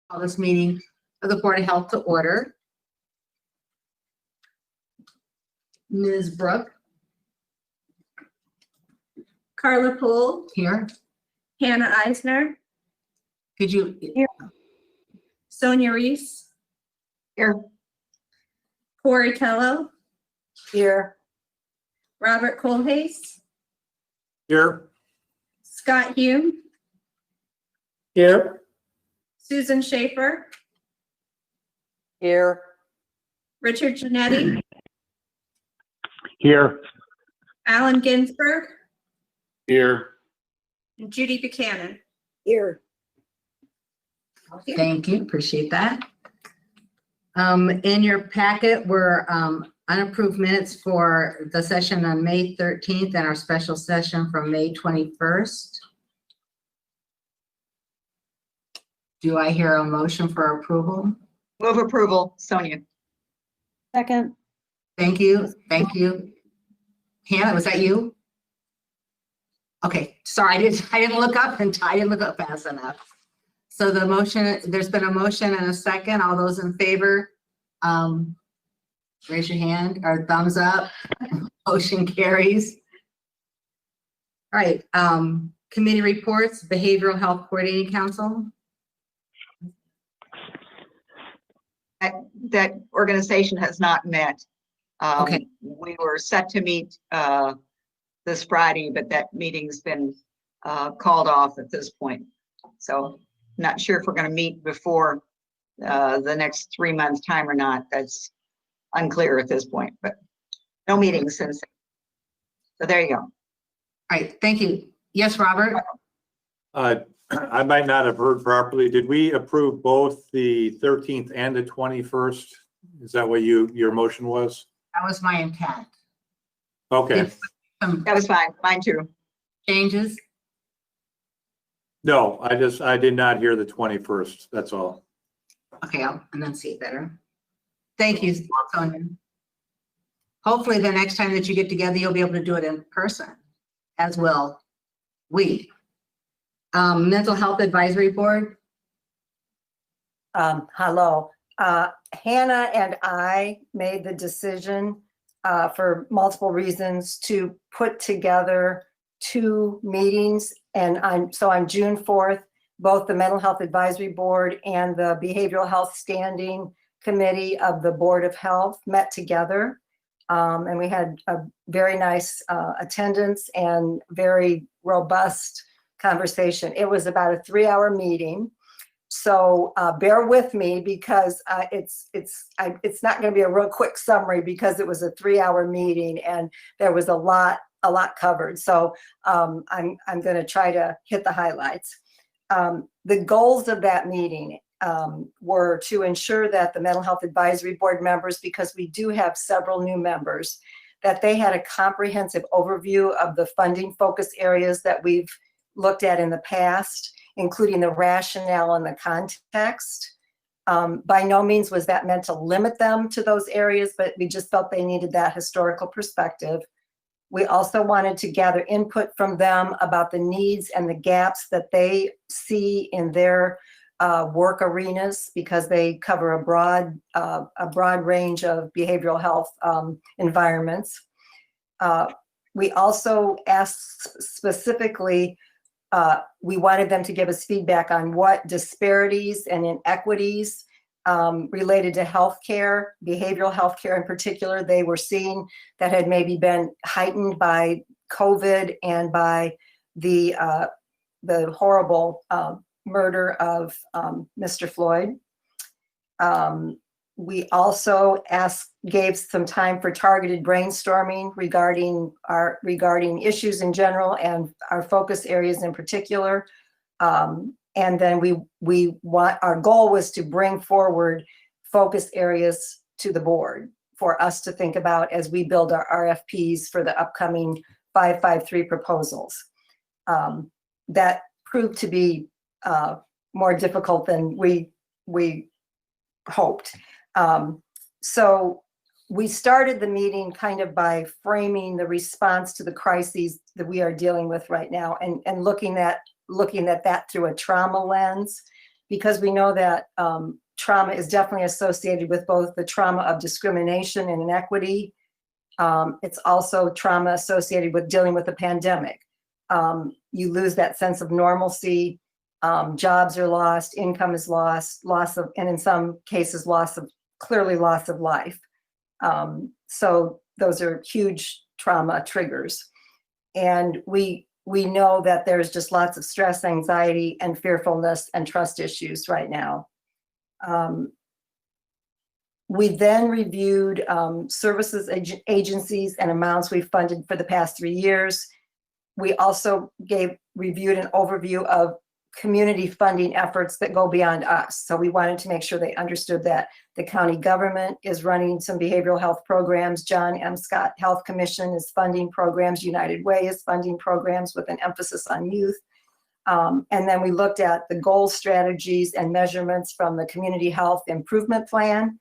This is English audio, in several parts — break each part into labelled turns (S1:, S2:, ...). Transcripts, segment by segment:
S1: Call this meeting of the Board of Health to order. Ms. Brooke.
S2: Carla Poole,
S1: Here.
S2: Hannah Eisner,
S1: Could you?
S2: Here. Sonia Reese,
S1: Here.
S2: Corey Tello,
S1: Here.
S2: Robert Colhase,
S3: Here.
S2: Scott Hume,
S3: Here.
S2: Susan Schaefer,
S1: Here.
S2: Richard Janetti,
S3: Here.
S2: Alan Ginsberg,
S3: Here.
S2: and Judy Buchanan.
S1: Here. Thank you, appreciate that. In your packet were unapproved minutes for the session on May 13th and our special session from May 21st. Do I hear a motion for approval?
S4: Move approval, Sonia.
S2: Second.
S1: Thank you, thank you. Hannah, was that you? Okay, sorry, I didn't look up fast enough. So the motion, there's been a motion and a second. All those in favor, raise your hand or thumbs up. Motion carries. All right, committee reports, Behavioral Health Coordinating Council.
S4: That organization has not met.
S1: Okay.
S4: We were set to meet this Friday, but that meeting's been called off at this point. So not sure if we're going to meet before the next 3 months time or not. That's unclear at this point, but no meetings since. So there you go.
S1: All right, thank you. Yes, Robert?
S3: I might not have heard properly. Did we approve both the 13th and the 21st? Is that what your motion was?
S1: That was my intent.
S3: Okay.
S1: Some
S4: That was fine. Mine too.
S1: changes?
S3: No, I did not hear the 21st. That's all.
S1: Okay, I'll enunciate better. Thank you, Sonia. Hopefully the next time that you get together, you'll be able to do it in person, as will we. Mental Health Advisory Board.
S5: Hello. Hannah and I made the decision for multiple reasons to put together 2 meetings. And on June 4th, both the Mental Health Advisory Board and the Behavioral Health Standing Committee of the Board of Health met together. And we had a very nice attendance and very robust conversation. It was about a 3-hour meeting. So bear with me because it's not going to be a real quick summary because it was a 3-hour meeting and there was a lot covered. So I'm going to try to hit the highlights. The goals of that meeting were to ensure that the Mental Health Advisory Board members, because we do have several new members, that they had a comprehensive overview of the funding focus areas that we've looked at in the past, including the rationale and the context. By no means was that meant to limit them to those areas, but we just felt they needed that historical perspective. We also wanted to gather input from them about the needs and the gaps that they see in their work arenas, because they cover a broad range of behavioral health environments. We also asked specifically, we wanted them to give us feedback on what disparities and inequities related to healthcare, behavioral healthcare in particular, they were seeing that had maybe been heightened by COVID and by the horrible murder of Mr. Floyd. We also gave some time for targeted brainstorming regarding issues in general and our focus areas in particular. And then our goal was to bring forward focus areas to the board for us to think about as we build our RFPs for the upcoming 553 proposals. That proved to be more difficult than we hoped. So we started the meeting kind of by framing the response to the crises that we are dealing with right now and looking at that through a trauma lens, because we know that trauma is definitely associated with both the trauma of discrimination and inequity. It's also trauma associated with dealing with the pandemic. You lose that sense of normalcy. Jobs are lost, income is lost, and in some cases, clearly loss of life. So those are huge trauma triggers. And we know that there's just lots of stress, anxiety, and fearfulness and trust issues right now. We then reviewed services, agencies, and amounts we've funded for the past 3 years. We also reviewed an overview of community funding efforts that go beyond us. So we wanted to make sure they understood that the county government is running some behavioral health programs. John M. Scott Health Commission is funding programs. United Way is funding programs with an emphasis on youth. And then we looked at the goal strategies and measurements from the Community Health Improvement Plan,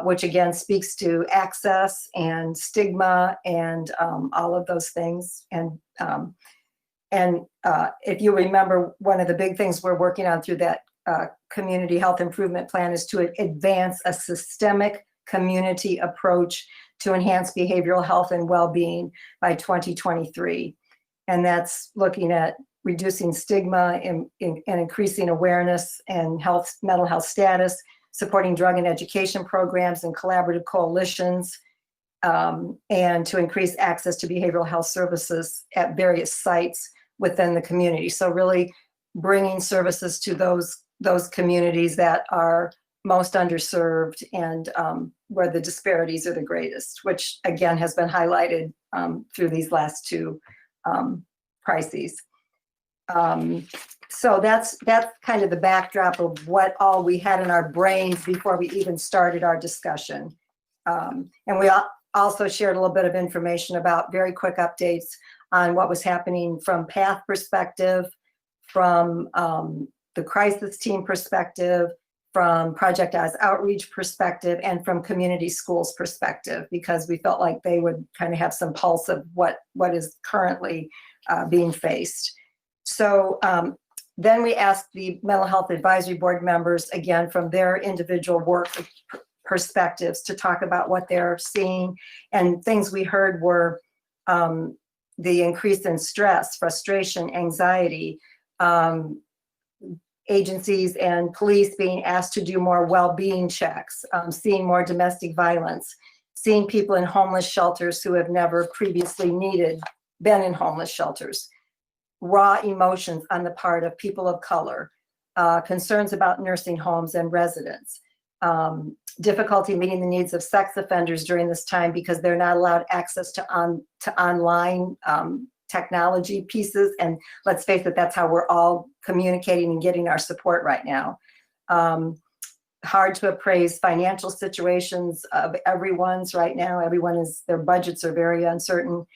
S5: which again speaks to access and stigma and all of those things. And if you remember, one of the big things we're working on through that Community Health Improvement Plan is to advance a systemic community approach to enhance behavioral health and well-being by 2023. And that's looking at reducing stigma and increasing awareness and mental health status, supporting drug and education programs and collaborative coalitions, and to increase access to behavioral health services at various sites within the community. So really bringing services to those communities that are most underserved and where the disparities are the greatest, which again has been highlighted through these last two crises. So that's kind of the backdrop of what all we had in our brains before we even started our discussion. And we also shared a little bit of information about very quick updates on what was happening from PATH perspective, from the crisis team perspective, from Project Oz outreach perspective, and from community schools perspective, because we felt like they would kind of have some pulse of what is currently being faced. So then we asked the mental health advisory board members, again, from their individual work perspectives, to talk about what they're seeing. And things we heard were the increase in stress, frustration, anxiety, agencies and police being asked to do more well-being checks, seeing more domestic violence, seeing people in homeless shelters who have never previously been in homeless shelters, raw emotions on the part of people of color, concerns about nursing homes and residents, difficulty meeting the needs of sex offenders during this time because they're not allowed access to online technology pieces. And let's face it, that's how we're all communicating and getting our support right now. Hard to appraise financial situations of everyone's right now. Their budgets are very uncertain.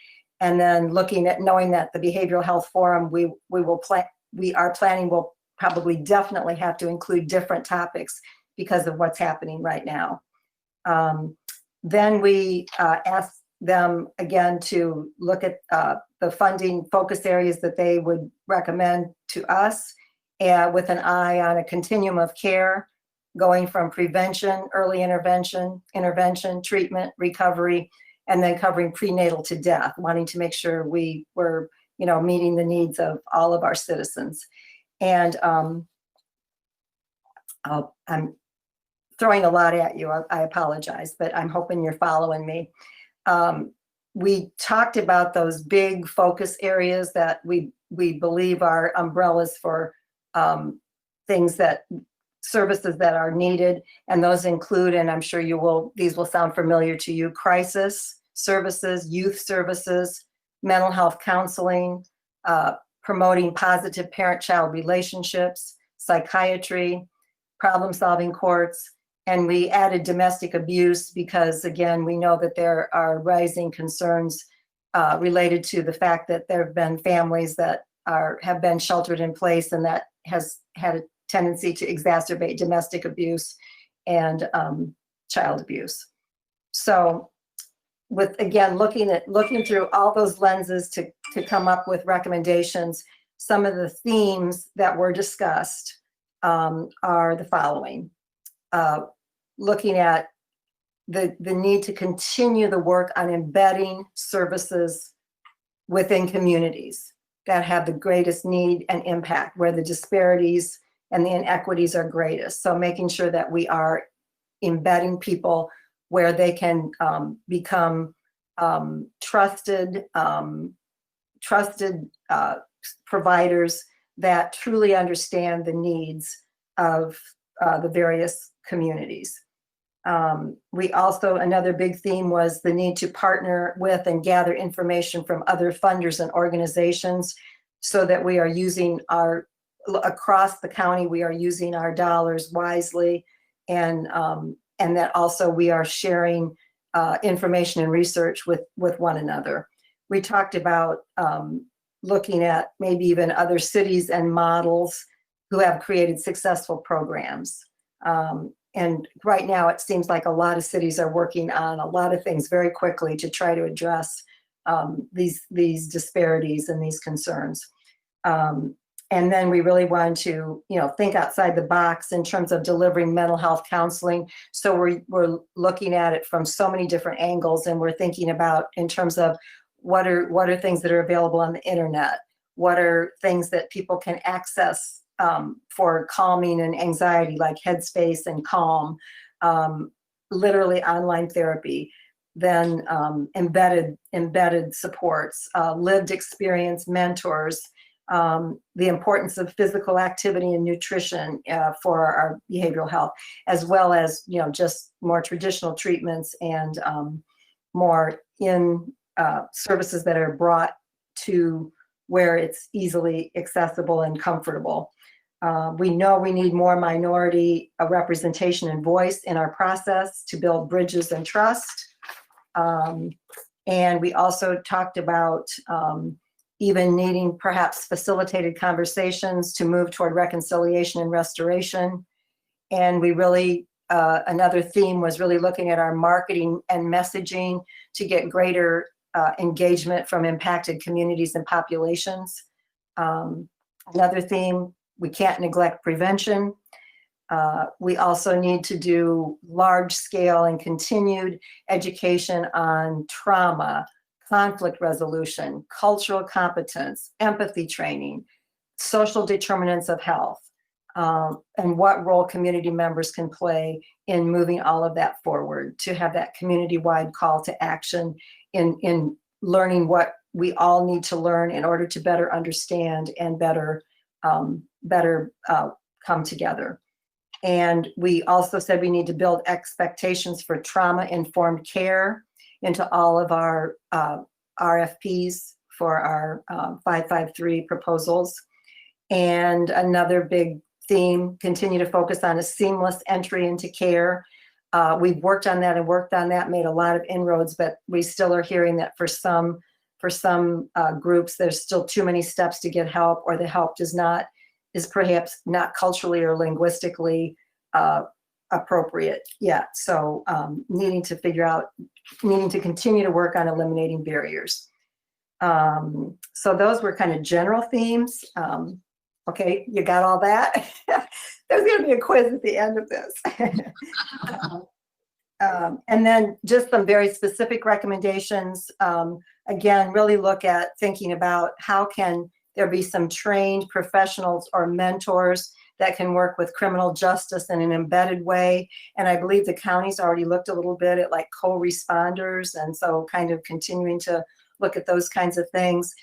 S5: And then looking at knowing that the Behavioral Health Forum we are planning will probably definitely have to include different topics because of what's happening right now. Then we asked them again to look at the funding focus areas that they would recommend to us, with an eye on a continuum of care, going from prevention, early intervention, treatment, recovery, and then covering prenatal to death, wanting to make sure we were, meeting the needs of all of our citizens. And I'm throwing a lot at you. I apologize, but I'm hoping you're following me. We talked about those big focus areas that we believe are umbrellas for services that are needed. And those include, and I'm sure these will sound familiar to you, crisis services, youth services, mental health counseling, promoting positive parent-child relationships, psychiatry, problem-solving courts. And we added domestic abuse because, again, we know that there are rising concerns related to the fact that there have been families that have been sheltered in place, and that has had a tendency to exacerbate domestic abuse and child abuse. So with, again, looking through all those lenses to come up with recommendations, some of the themes that were discussed are the following. Looking at the need to continue the work on embedding services within communities that have the greatest need and impact, where the disparities and the inequities are greatest. So making sure that we are embedding people where they can become trusted providers that truly understand the needs of the various communities. We also, another big theme was the need to partner with and gather information from other funders and organizations so that we are using across the county, we are using our dollars wisely, and that also we are sharing information and research with one another. We talked about looking at maybe even other cities and models who have created successful programs. And right now, it seems like a lot of cities are working on a lot of things very quickly to try to address these disparities and these concerns. And then we really wanted to, think outside the box in terms of delivering mental health counseling. So we're looking at it from so many different angles, and we're thinking about in terms of what are things that are available on the internet, what are things that people can access for calming and anxiety, like Headspace and Calm, literally online therapy, then embedded supports, lived experience mentors, the importance of physical activity and nutrition for our behavioral health, as well as just more traditional treatments and more in services that are brought to where it's easily accessible and comfortable. We know we need more minority representation and voice in our process to build bridges and trust. And we also talked about even needing perhaps facilitated conversations to move toward reconciliation and restoration. And we really, another theme was really looking at our marketing and messaging to get greater engagement from impacted communities and populations. Another theme, we can't neglect prevention. We also need to do large scale and continued education on trauma, conflict resolution, cultural competence, empathy training, social determinants of health, and what role community members can play in moving all of that forward, to have that community-wide call to action in learning what we all need to learn in order to better understand and better come together. And we also said we need to build expectations for trauma-informed care into all of our RFPs for our 553 proposals. And another big theme, continue to focus on a seamless entry into care. We've worked on that, made a lot of inroads, but we still are hearing that for some groups, there's still too many steps to get help, or the help is perhaps not culturally or linguistically appropriate yet. So needing to continue to work on eliminating barriers. So those were kind of general themes. Okay, you got all that? There's going to be a quiz at the end of this. And then just some very specific recommendations. Again, really look at thinking about how can there be some trained professionals or mentors that can work with criminal justice in an embedded way. And I believe the county's already looked a little bit at like co-responders, and so kind of continuing to look at those kinds of things.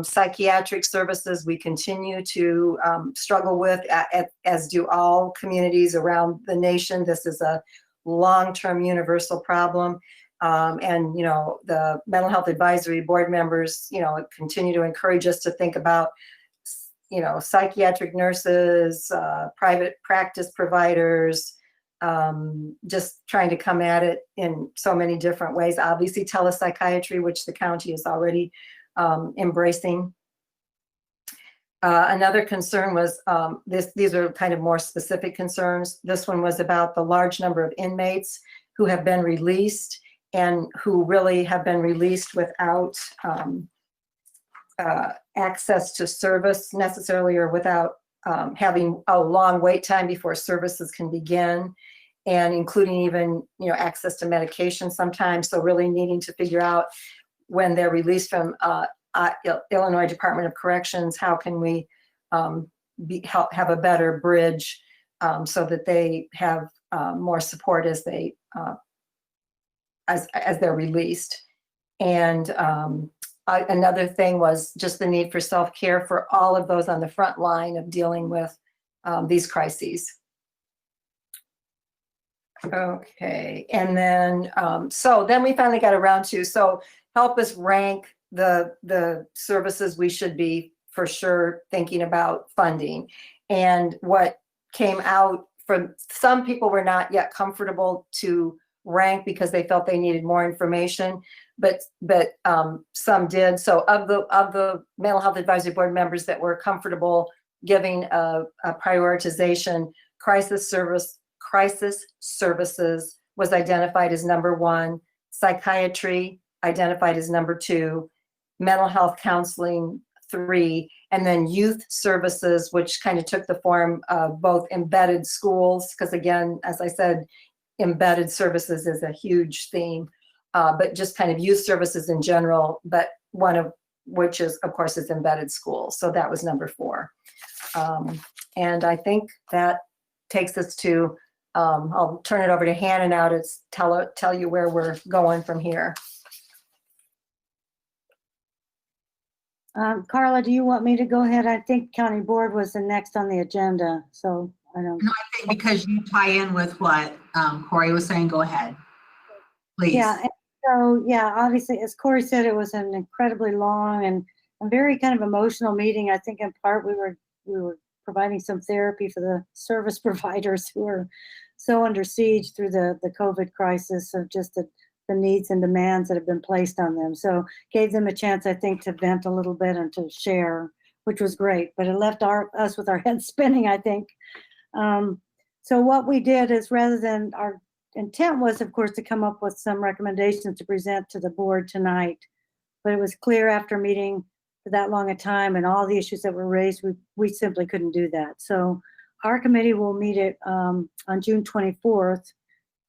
S5: Psychiatric services we continue to struggle with, as do all communities around the nation. This is a long-term universal problem. And, the Mental Health Advisory Board members, continue to encourage us to think about, psychiatric nurses, private practice providers, just trying to come at it in so many different ways. Obviously, telepsychiatry, which the county is already embracing. Another concern was these are kind of more specific concerns. This one was about the large number of inmates who have been released and who really have been released without access to service necessarily, or without having a long wait time before services can begin, and including even, access to medication sometimes. So really needing to figure out when they're released from Illinois Department of Corrections, how can we have a better bridge so that they have more support as they as they're released. And another thing was just the need for self-care for all of those on the front line of dealing with these crises. Okay, and then so then we finally got around to, so help us rank the services we should be for sure thinking about funding. And what came out from some people were not yet comfortable to rank because they felt they needed more information, but some did. So of the mental health advisory board members that were comfortable giving a prioritization, crisis services was identified as number 1, psychiatry identified as number 2, mental health counseling 3, and then youth services, which kind of took the form of both embedded schools, because again, as I said, embedded services is a huge theme, but just kind of youth services in general, but one of which is, of course, is embedded schools. So that was number 4. And I think that takes us to, I'll turn it over to Hannah now to tell you where we're going from here.
S6: Carla, do you want me to go ahead? I think county board was the next on the agenda, so I don't.
S1: No, I think because you tie in with what Corey was saying, go ahead, please.
S6: Yeah, and so, yeah, obviously, as Corey said, it was an incredibly long and a very kind of emotional meeting. I think in part we were providing some therapy for the service providers who are so under siege through the COVID crisis of just the needs and demands that have been placed on them. So gave them a chance, I think, to vent a little bit and to share, which was great, but it left us with our heads spinning, I think. So what we did is, rather than, our intent was, of course, to come up with some recommendations to present to the board tonight, but it was clear after meeting for that long a time and all the issues that were raised, we simply couldn't do that. So our committee will meet on June 24th,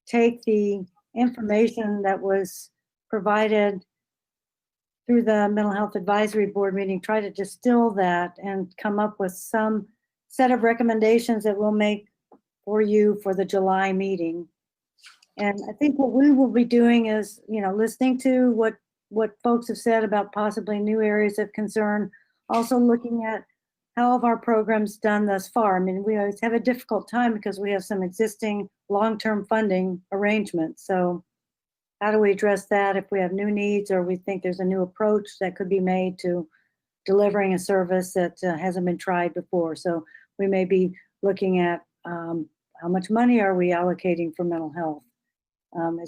S6: take the information that was provided through the mental health advisory board meeting, try to distill that and come up with some set of recommendations that we'll make for you for the July meeting. And I think what we will be doing is, listening to what folks have said about possibly new areas of concern, also looking at how have our programs done thus far. I mean, we always have a difficult time because we have some existing long-term funding arrangements. So how do we address that if we have new needs, or we think there's a new approach that could be made to delivering a service that hasn't been tried before? So we may be looking at how much money are we allocating for mental health?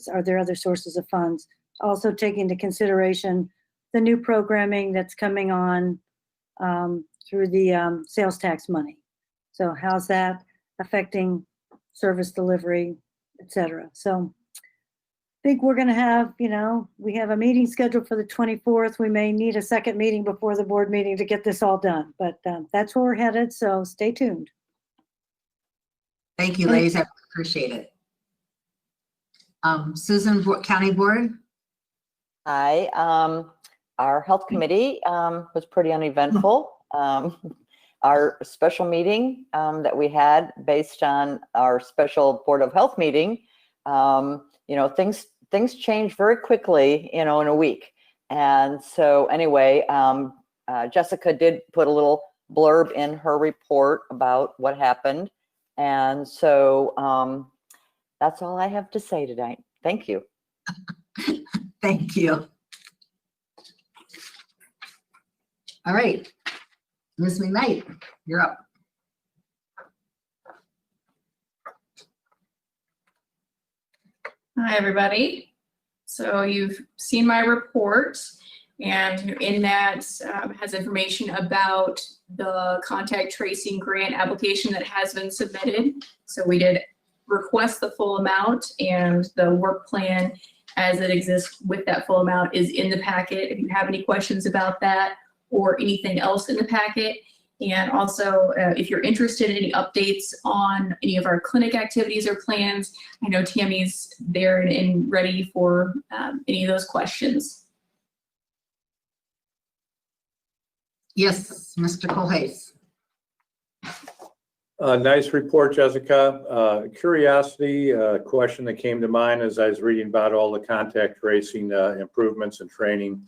S6: Are there other sources of funds? Also take into consideration the new programming that's coming on through the sales tax money. So how's that affecting service delivery, et cetera? So I think we're going to have, we have a meeting scheduled for the 24th. We may need a second meeting before the board meeting to get this all done, but that's where we're headed. So stay tuned.
S1: Thank you, ladies. I appreciate it. Susan, County Board.
S7: Hi. Our health committee was pretty uneventful. Our special meeting that we had based on our special Board of Health meeting, things change very quickly, in a week. And so anyway, Jessica did put a little blurb in her report about what happened. And so that's all I have to say tonight. Thank you.
S1: Thank you. All right, Ms. McKnight, you're up.
S8: Hi, everybody. So you've seen my report, and in that has information about the contact tracing grant application that has been submitted. So we did request the full amount, and the work plan as it exists with that full amount is in the packet. If you have any questions about that or anything else in the packet, And also, if you're interested in any updates on any of our clinic activities or plans, I know Tammy's there and ready for any of those questions.
S1: Yes, Mr. Colhase.
S3: Nice report, Jessica. Curiosity, question that came to mind as I was reading about all the contact tracing improvements and training.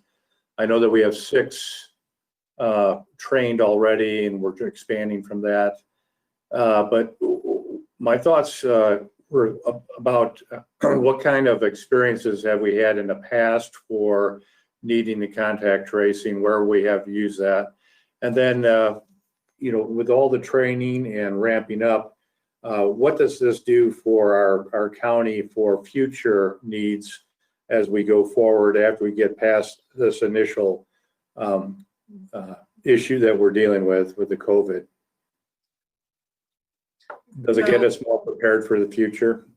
S3: I know that we have 6 trained already and we're expanding from that. But my thoughts were about what kind of experiences have we had in the past for needing the contact tracing, where we have used that. And then, you know, with all the training and ramping up, what does this do for our county for future needs as we go forward after we get past this initial issue that we're dealing with the COVID? Does it get us more prepared for the future?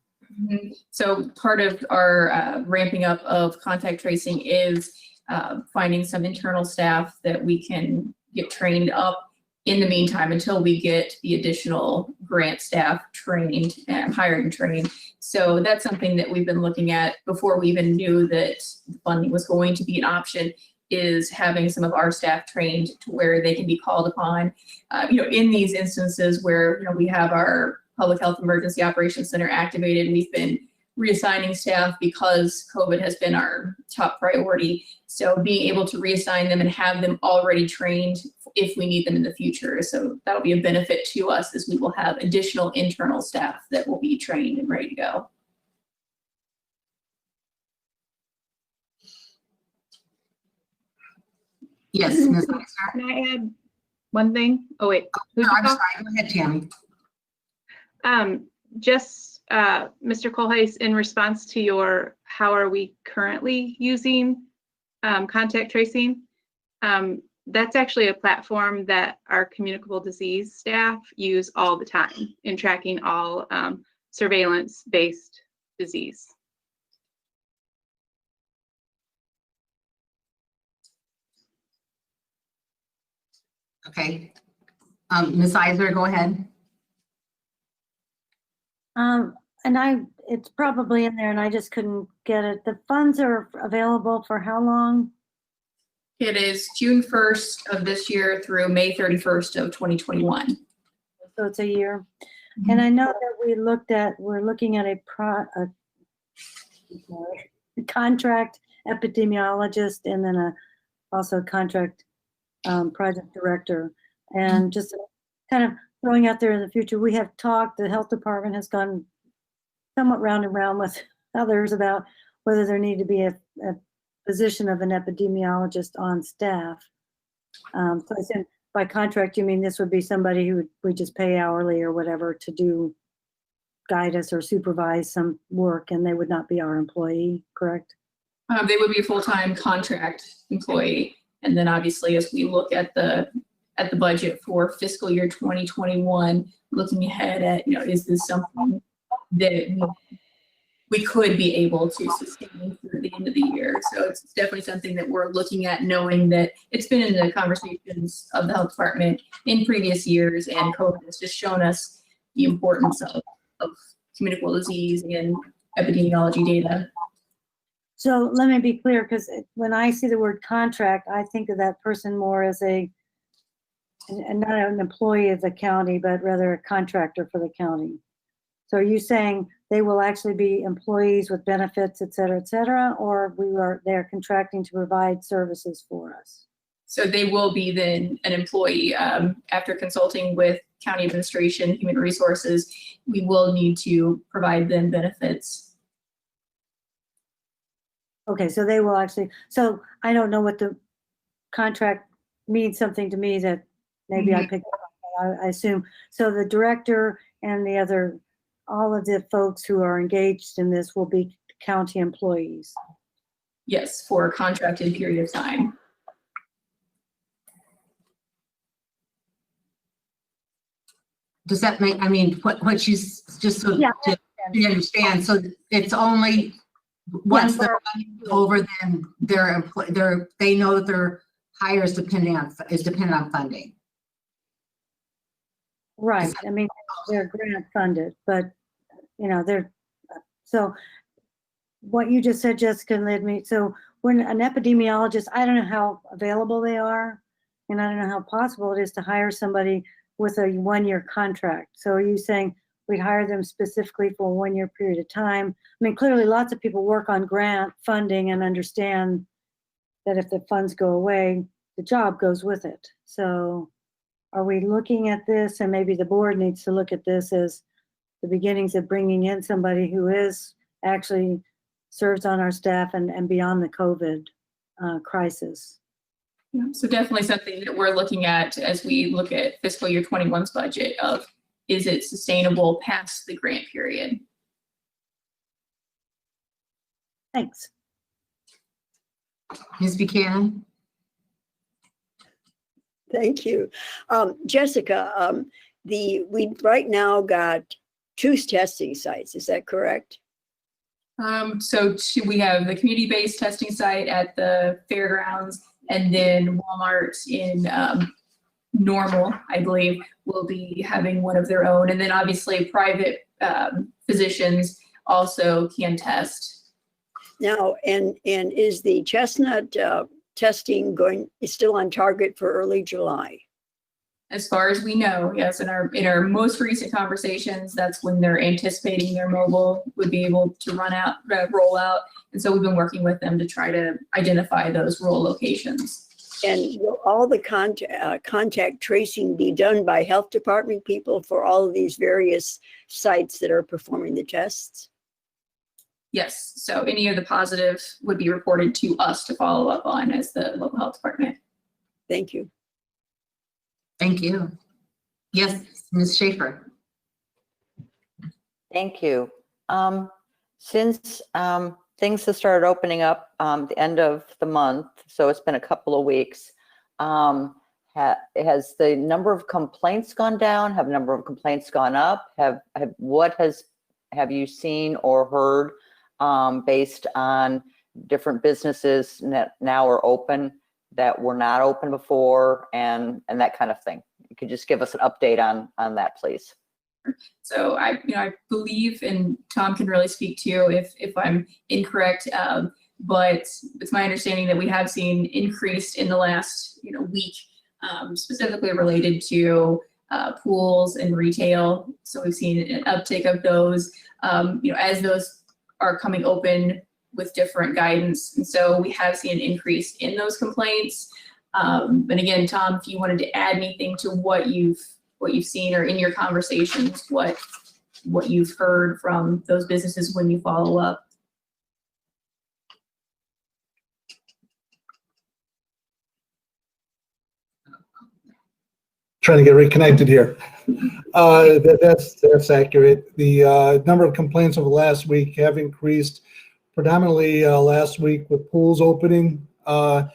S8: So part of our ramping up of contact tracing is finding some internal staff that we can get trained up in the meantime until we get the additional grant staff trained and hired and trained. So that's something that we've been looking at before we even knew that funding was going to be an option, is having some of our staff trained to where they can be called upon, you know, in these instances where, you know, we have our Public Health Emergency Operations Center activated. We've been reassigning staff because COVID has been our top priority. So being able to reassign them and have them already trained if we need them in the future. So that'll be a benefit to us, as we will have additional internal staff that will be trained and ready to go.
S1: Yes, Ms. Iser.
S2: Can I add one thing? Oh, wait.
S1: No,
S2: Who's
S1: I'm
S2: talking?
S1: sorry. Go ahead, Tammy.
S2: Just Mr. Colhase, in response to your, how are we currently using contact tracing? That's actually a platform that our communicable disease staff use all the time in tracking all surveillance-based disease.
S1: Okay. Ms. Iser, go ahead.
S6: And it's probably in there and I just couldn't get it. The funds are available for how long?
S8: It is June 1st of this year through May 31st of 2021.
S6: So it's a year. And I know that we're looking at a contract epidemiologist and then also a contract project director. And just kind of throwing out there in the future, we have talked, the health department has gone somewhat round and round with others about whether there need to be a position of an epidemiologist on staff. So I said, by contract, you mean this would be somebody who we just pay hourly or whatever to guide us or supervise some work, and they would not be our employee, correct?
S8: They would be a full-time contract employee. And then obviously, as we look at the budget for fiscal year 2021, looking ahead at, you know, is this something that we could be able to sustain through the end of the year? So it's definitely something that we're looking at, knowing that it's been in the conversations of the health department in previous years, and COVID has just shown us the importance of communicable disease and epidemiology data.
S6: So let me be clear, because when I see the word contract, I think of that person more as and not an employee of the county, but rather a contractor for the county. So are you saying they will actually be employees with benefits, et cetera, or they're contracting to provide services for us?
S8: So they will be then an employee. After consulting with county administration, human resources, we will need to provide them benefits.
S6: Okay, so they will actually, so I don't know what the contract means, something to me that maybe I picked up, I assume. So the director and all of the folks who are engaged in this will be county employees.
S8: Yes, for a contracted period of time.
S1: Does that make, I mean, what she's just so
S6: Yeah.
S1: to understand, so it's only once they're over, then they know that their hire is dependent on funding.
S6: Right, I mean, they're grant funded, but, you know, so what you just said, Jessica, led me, so when an epidemiologist, I don't know how available they are, and I don't know how possible it is to hire somebody with a 1-year contract. So are you saying we'd hire them specifically for a 1-year period of time? I mean, clearly lots of people work on grant funding and understand that if the funds go away, the job goes with it. So are we looking at this, and maybe the board needs to look at this as the beginnings of bringing in somebody who is actually serves on our staff and beyond the COVID crisis?
S8: Yeah, so definitely something that we're looking at as we look at fiscal year 21's budget of, is it sustainable past the grant period?
S6: Thanks.
S1: Ms. Buchanan?
S9: Thank you. Jessica, we right now got 2 testing sites, is that correct?
S8: We have the community-based testing site at the fairgrounds, and then Walmart in Normal, I believe, will be having one of their own. And then obviously private physicians also can test.
S9: Now, and is the Chestnut testing is still on target for early July?
S8: As far as we know, yes, in our most recent conversations, that's when they're anticipating their mobile would be able to roll out. And so we've been working with them to try to identify those rural locations.
S9: And will all the contact tracing be done by health department people for all of these various sites that are performing the tests?
S8: Yes, so any of the positives would be reported to us to follow up on as the local health department.
S9: Thank you.
S1: Thank you. Yes, Ms. Schaefer?
S7: Thank you. Since things have started opening up the end of the month, so it's been a couple of weeks, has the number of complaints gone down? Have the number of complaints gone up? Have you seen or heard based on different businesses that now are open that were not open before, and that kind of thing? You could just give us an update on that, please.
S8: So I believe, and Tom can really speak to if I'm incorrect, but it's my understanding that we have seen increase in the last week, specifically related to pools and retail. So we've seen an uptick of those, as those are coming open with different guidance. And so we have seen an increase in those complaints. And again, Tom, if you wanted to add anything to what you've seen or in your conversations, what you've heard from those businesses when you follow up.
S10: Trying to get reconnected here. That's accurate. The number of complaints over the last week have increased, predominantly last week with pools opening. The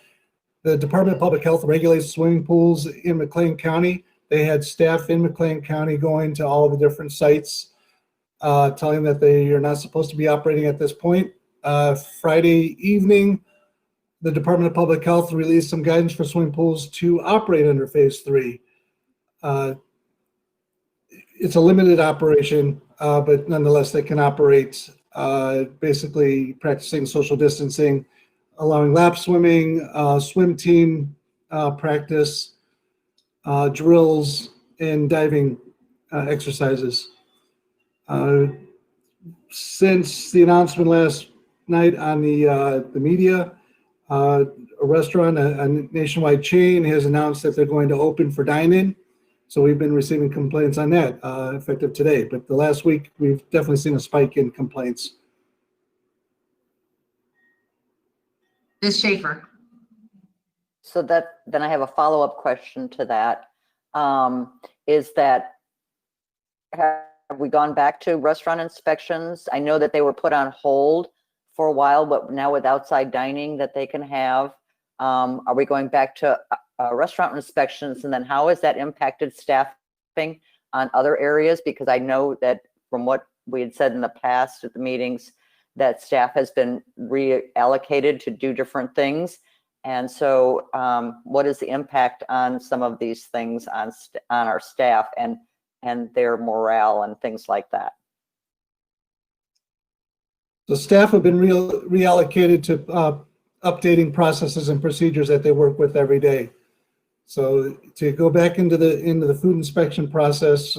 S10: Department of Public Health regulates swimming pools in McLean County. They had staff in McLean County going to all the different sites, telling that they are not supposed to be operating at this point. Friday evening, the Department of Public Health released some guidance for swimming pools to operate under phase 3. It's a limited operation, but nonetheless, they can operate, basically practicing social distancing, allowing lap swimming, swim team practice, drills, and diving exercises. Since the announcement last night on the media, a restaurant, a nationwide chain, has announced that they're going to open for dine-in. So we've been receiving complaints on that effective today. But the last week, we've definitely seen a spike in complaints.
S1: Ms. Schaefer?
S7: So then I have a follow-up question to that. Is that, have we gone back to restaurant inspections? I know that they were put on hold for a while, but now with outside dining that they can have, are we going back to restaurant inspections? And then how has that impacted staffing on other areas? Because I know that from what we had said in the past at the meetings, that staff has been reallocated to do different things. And so what is the impact on some of these things on our staff? And and their morale and things like that.
S10: The staff have been reallocated to updating processes and procedures that they work with every day. So to go back into the food inspection process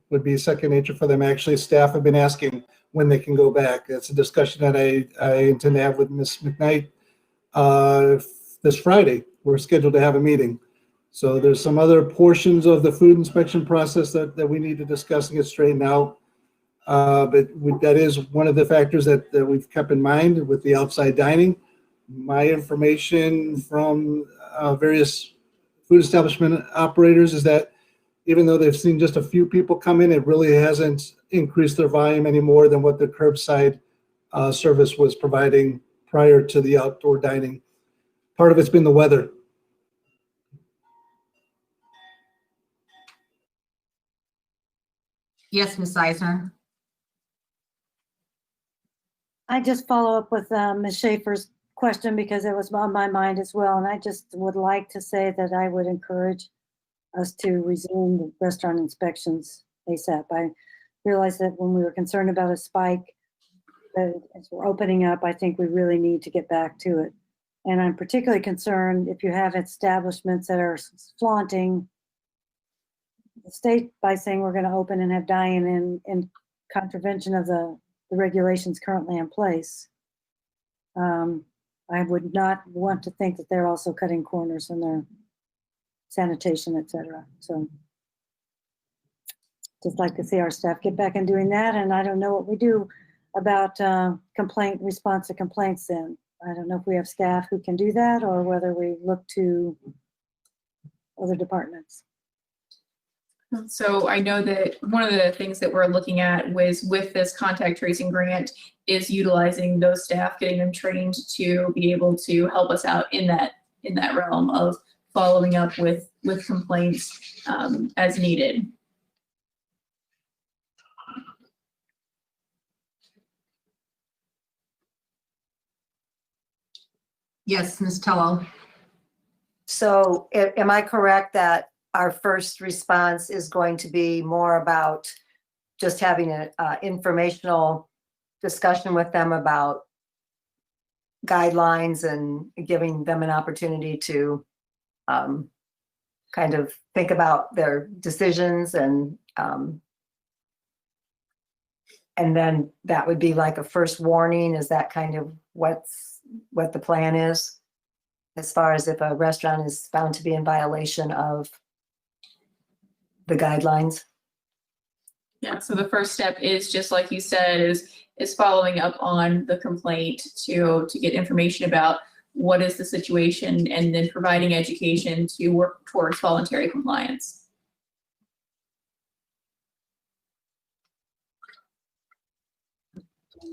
S10: would be second nature for them. Actually, staff have been asking when they can go back. That's a discussion that I intend to have with Ms. McKnight this Friday. We're scheduled to have a meeting. So there's some other portions of the food inspection process that we need to discuss and get straightened out. But that is one of the factors that we've kept in mind with the outside dining. My information from various food establishment operators is that even though they've seen just a few people come in, it really hasn't increased their volume any more than what the curbside service was providing prior to the outdoor dining. Part of it's been the weather.
S1: Yes, Ms. Eisner.
S6: I just follow up with Ms. Schaefer's question because it was on my mind as well. And I just would like to say that I would encourage us to resume the restaurant inspections ASAP. I realized that when we were concerned about a spike, that as we're opening up, I think we really need to get back to it. And I'm particularly concerned if you have establishments that are flaunting the state by saying we're going to open and have dine-in in contravention of the regulations currently in place. I would not want to think that they're also cutting corners in their sanitation, et cetera. So just like to see our staff get back and doing that. And I don't know what we do about response to complaints then. I don't know if we have staff who can do that or whether we look to other departments.
S8: So I know that one of the things that we're looking at was with this contact tracing grant is utilizing those staff, getting them trained to be able to help us out in that realm of following up with complaints as needed.
S1: Yes, Ms. Tello.
S5: So am I correct that our first response is going to be more about just having an informational discussion with them about guidelines and giving them an opportunity to kind of think about their decisions and then that would be like a first warning? Is that kind of what the plan is? As far as if a restaurant is found to be in violation of the guidelines?
S8: Yeah, so the first step is just like you said, is following up on the complaint to get information about what is the situation and then providing education to work towards voluntary compliance.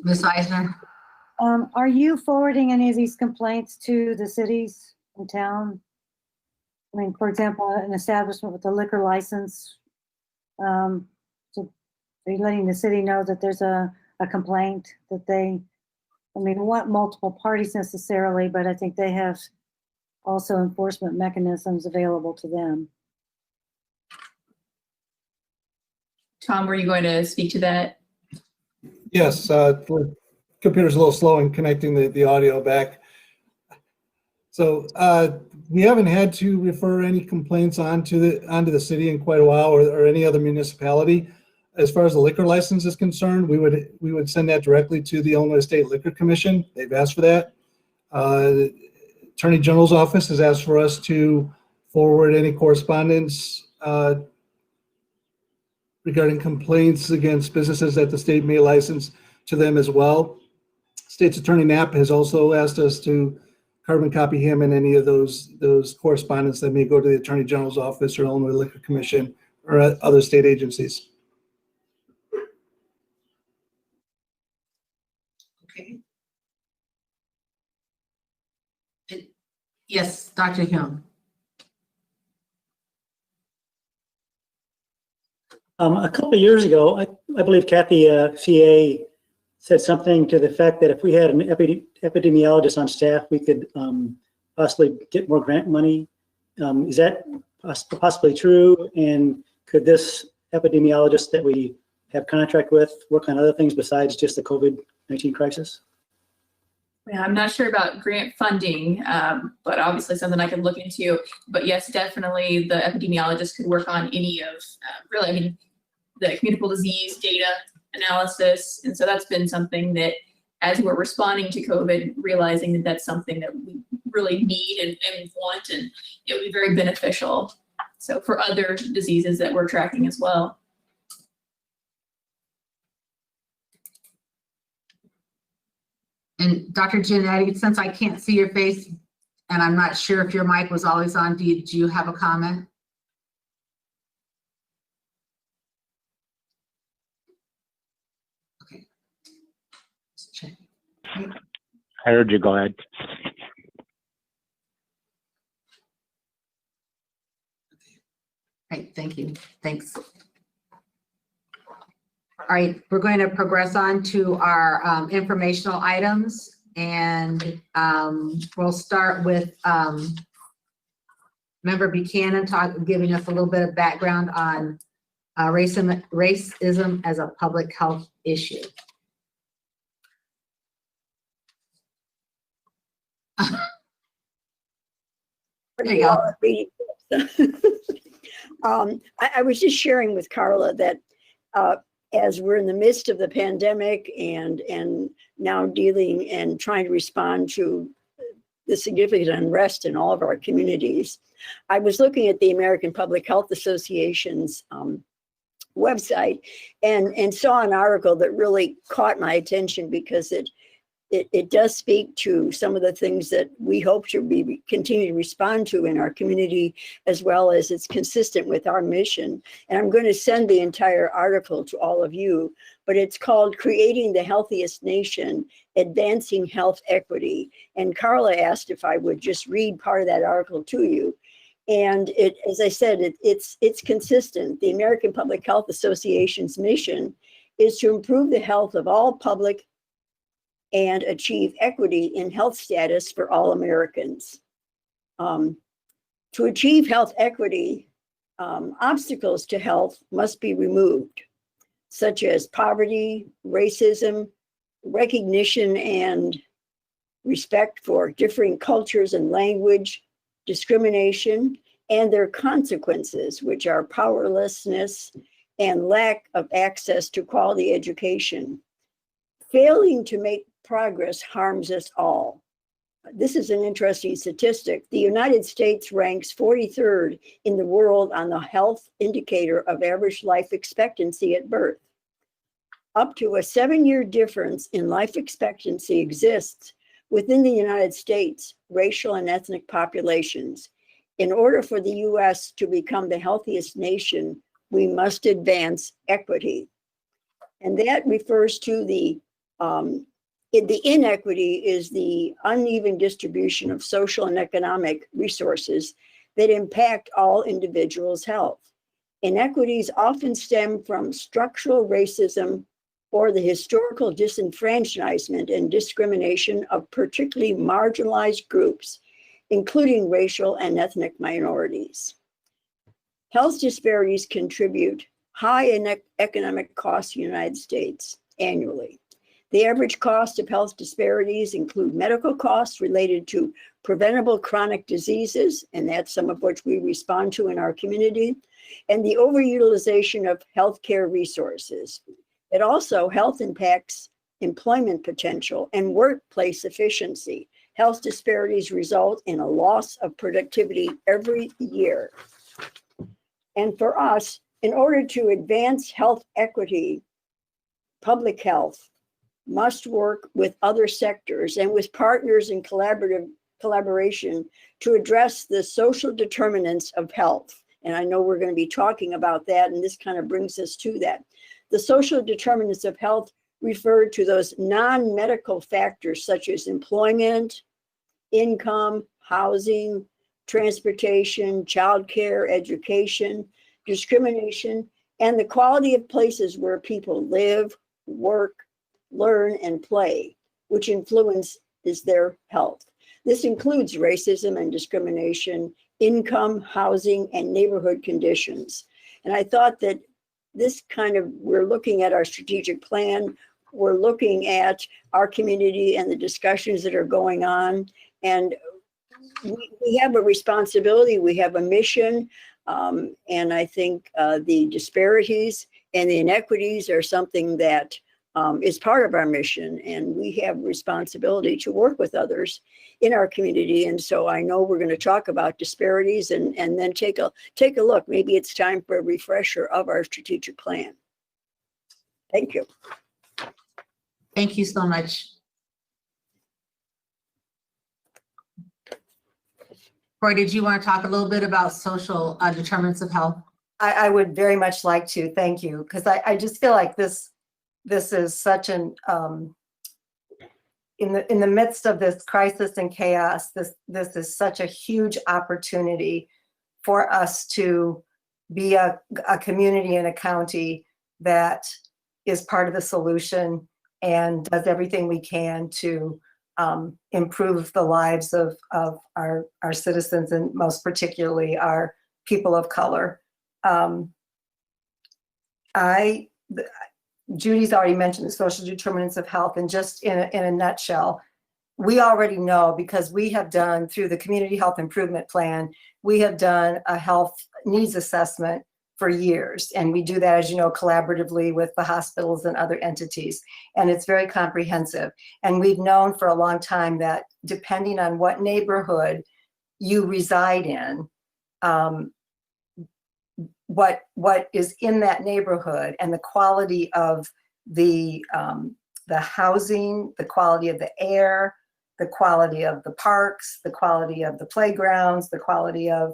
S1: Ms. Eisner.
S6: Are you forwarding any of these complaints to the cities in town? I mean, for example, an establishment with a liquor license, so are you letting the city know that there's a complaint that they, I mean, want multiple parties necessarily, but I think they have also enforcement mechanisms available to them.
S8: Tom, were you going to speak to that?
S10: Yes, the computer's a little slow in connecting the audio back. So we haven't had to refer any complaints onto the city in quite a while, or any other municipality. As far as the liquor license is concerned, we would send that directly to the Illinois State Liquor Commission. They've asked for that. Attorney General's office has asked for us to forward any correspondence regarding complaints against businesses that the state may license to them as well. State's Attorney Knapp has also asked us to carbon copy him in any of those correspondence that may go to the Attorney General's office or Illinois Liquor Commission or other state agencies.
S1: Okay. Yes, Dr. Hume.
S11: A couple of years ago, I believe Kathy CA said something to the fact that if we had an epidemiologist on staff, we could possibly get more grant money. Is that possibly true? And could this epidemiologists that we have contract with work on other things besides just the COVID-19 crisis?
S8: Yeah, I'm not sure about grant funding, but obviously something I could look into. But yes, definitely the epidemiologist could work on any of, really, I mean, the communicable disease data analysis. And so that's been something that, as we're responding to COVID, realizing that that's something that we really need and want, and it would be very beneficial. So for other diseases that we're tracking as well.
S1: And Dr. Giannetti, since I can't see your face and I'm not sure if your mic was always on, do you have a comment? Okay. Let's check.
S12: I heard you. Go ahead.
S1: Great, thank you. Thanks. All right, we're going to progress on to our informational items, and we'll start with Member Buchanan giving us a little bit of background on racism as a public health issue. There you go.
S9: I was just sharing with Carla that as we're in the midst of the pandemic and now dealing and trying to respond to the significant unrest in all of our communities, I was looking at the American Public Health Association's website and saw an article that really caught my attention because it does speak to some of the things that we hope to continue to respond to in our community, as well as it's consistent with our mission. And I'm going to send the entire article to all of you, but it's called Creating the Healthiest Nation, Advancing Health Equity. And Carla asked if I would just read part of that article to you. And as I said, it's consistent. The American Public Health Association's mission is to improve the health of all public and achieve equity in health status for all Americans. To achieve health equity, obstacles to health must be removed, such as poverty, racism, recognition and respect for differing cultures and language, discrimination, and their consequences, which are powerlessness and lack of access to quality education. Failing to make progress harms us all. This is an interesting statistic. The United States ranks 43rd in the world on the health indicator of average life expectancy at birth. Up to a 7-year difference in life expectancy exists within the United States racial and ethnic populations. In order for the US to become the healthiest nation, we must advance equity. And that refers to the inequity is the uneven distribution of social and economic resources that impact all individuals' health. Inequities often stem from structural racism or the historical disenfranchisement and discrimination of particularly marginalized groups, including racial and ethnic minorities. Health disparities contribute high economic costs to the United States annually. The average cost of health disparities include medical costs related to preventable chronic diseases, and that's some of which we respond to in our community, and the overutilization of healthcare resources. It also health impacts employment potential and workplace efficiency. Health disparities result in a loss of productivity every year. And for us, in order to advance health equity, public health must work with other sectors and with partners in collaboration to address the social determinants of health. And I know we're going to be talking about that, and this kind of brings us to that. The social determinants of health refer to those non-medical factors such as employment, income, housing, transportation, childcare, education, discrimination, and the quality of places where people live, work, learn, and play, which influences their health. This includes racism and discrimination, income, housing, and neighborhood conditions. And I thought that this kind of, we're looking at our strategic plan. We're looking at our community and the discussions that are going on. And we have a responsibility, we have a mission. And I think the disparities and the inequities are something that is part of our mission. And we have responsibility to work with others in our community. And so I know we're going to talk about disparities and then take a look. Maybe it's time for a refresher of our strategic plan. Thank you.
S1: Thank you so much. Corey, did you want to talk a little bit about social determinants of health?
S5: I would very much like to, thank you, because I just feel like this is such an, in the midst of this crisis and chaos, this is such a huge opportunity for us to be a community and a county that is part of the solution and does everything we can to improve the lives of our citizens, and most particularly our people of color. Judy's already mentioned the social determinants of health, and just in a nutshell, we already know, because we have done, through the Community Health Improvement Plan, we have done a health needs assessment for years. And we do that, as you know, collaboratively with the hospitals and other entities. And it's very comprehensive. And we've known for a long time that depending on what neighborhood you reside in, what is in that neighborhood and the quality of the housing, the quality of the air, the quality of the parks, the quality of the playgrounds, the quality of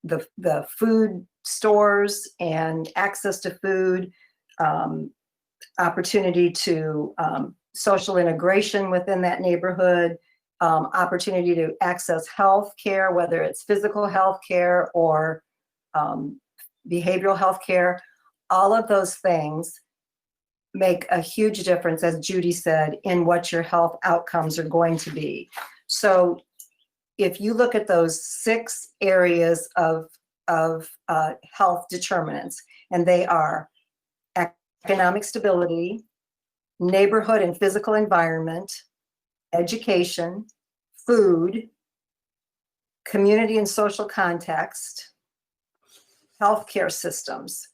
S5: the food stores and access to food, opportunity to social integration within that neighborhood, opportunity to access health care, whether it's physical health care or behavioral health care. All of those things make a huge difference, as Judy said, in what your health outcomes are going to be. So if you look at those 6 areas of health determinants, and they are economic stability, neighborhood and physical environment, education, food, community and social context, healthcare systems.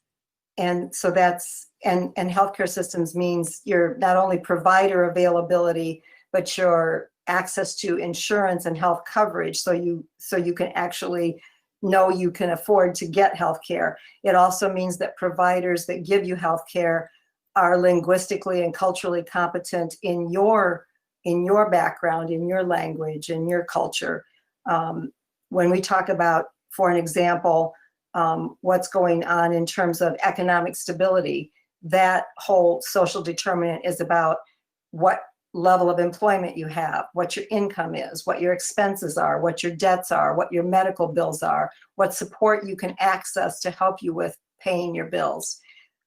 S5: And so that's, and healthcare systems means your not only provider availability, but your access to insurance and health coverage, so you can actually know you can afford to get healthcare. It also means that providers that give you healthcare are linguistically and culturally competent in your background, in your language, in your culture. When we talk about, for an example, what's going on in terms of economic stability, that whole social determinant is about what level of employment you have, what your income is, what your expenses are, what your debts are, what your medical bills are, what support you can access to help you with paying your bills.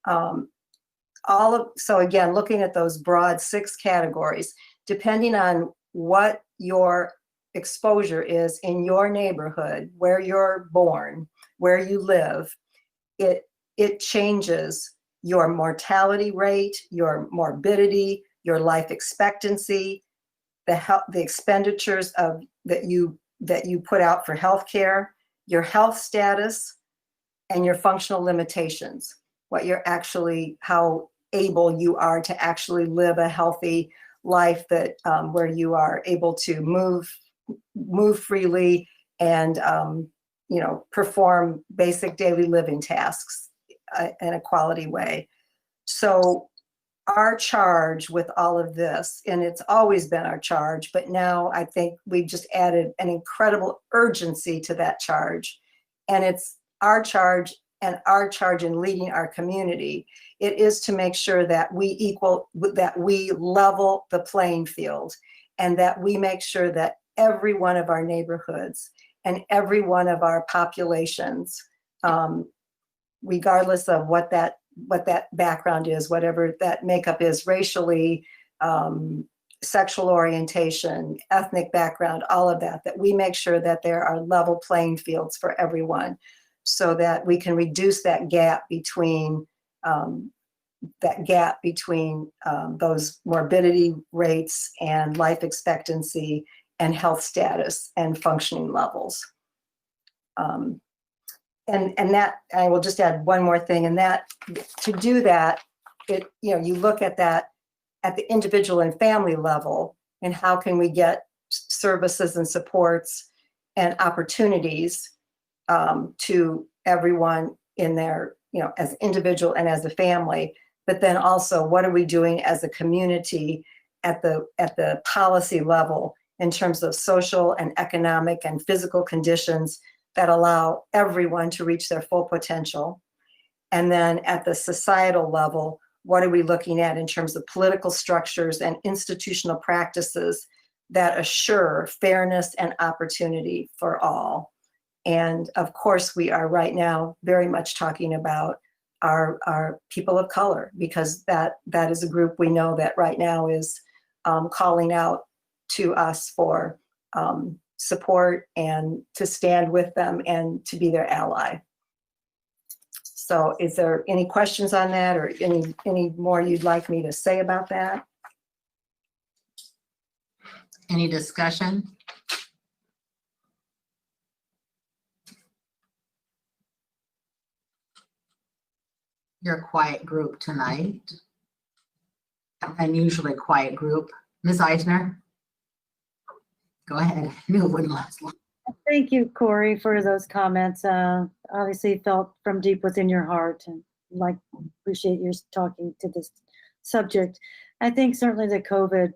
S5: So again, looking at those broad 6 categories, depending on what your exposure is in your neighborhood, where you're born, where you live, it changes your mortality rate, your morbidity, your life expectancy, the expenditures that you put out for healthcare, your health status, and your functional limitations. What you're actually, how able you are to actually live a healthy life that where you are able to move freely and perform basic daily living tasks in a quality way. So our charge with all of this, and it's always been our charge, but now I think we've just added an incredible urgency to that charge. And it's our charge, and our charge in leading our community. It is to make sure that we level the playing field, and that we make sure that every one of our neighborhoods and every one of our populations, regardless of what that background is, whatever that makeup is, racially, sexual orientation, ethnic background, all of that we make sure that there are level playing fields for everyone. so that we can reduce that gap between those morbidity rates and life expectancy and health status and functioning levels. And that, I will just add one more thing, and that to do that, you look at that at the individual and family level, and how can we get services and supports and opportunities to everyone in their, as individual and as a family, but then also what are we doing as a community at the policy level in terms of social and economic and physical conditions that allow everyone to reach their full potential. And then at the societal level, what are we looking at in terms of political structures and institutional practices that assure fairness and opportunity for all? And of course, we are right now very much talking about our people of color, because that is a group we know that right now is calling out to us for support and to stand with them and to be their ally. So is there any questions on that, or any more you'd like me to say about that?
S1: Any discussion? You're a quiet group tonight. Unusually quiet group. Ms. Eisner? Go ahead. I knew it wouldn't last long.
S6: Thank you, Corey, for those comments. Obviously felt from deep within your heart, and appreciate your talking to this subject. I think certainly the COVID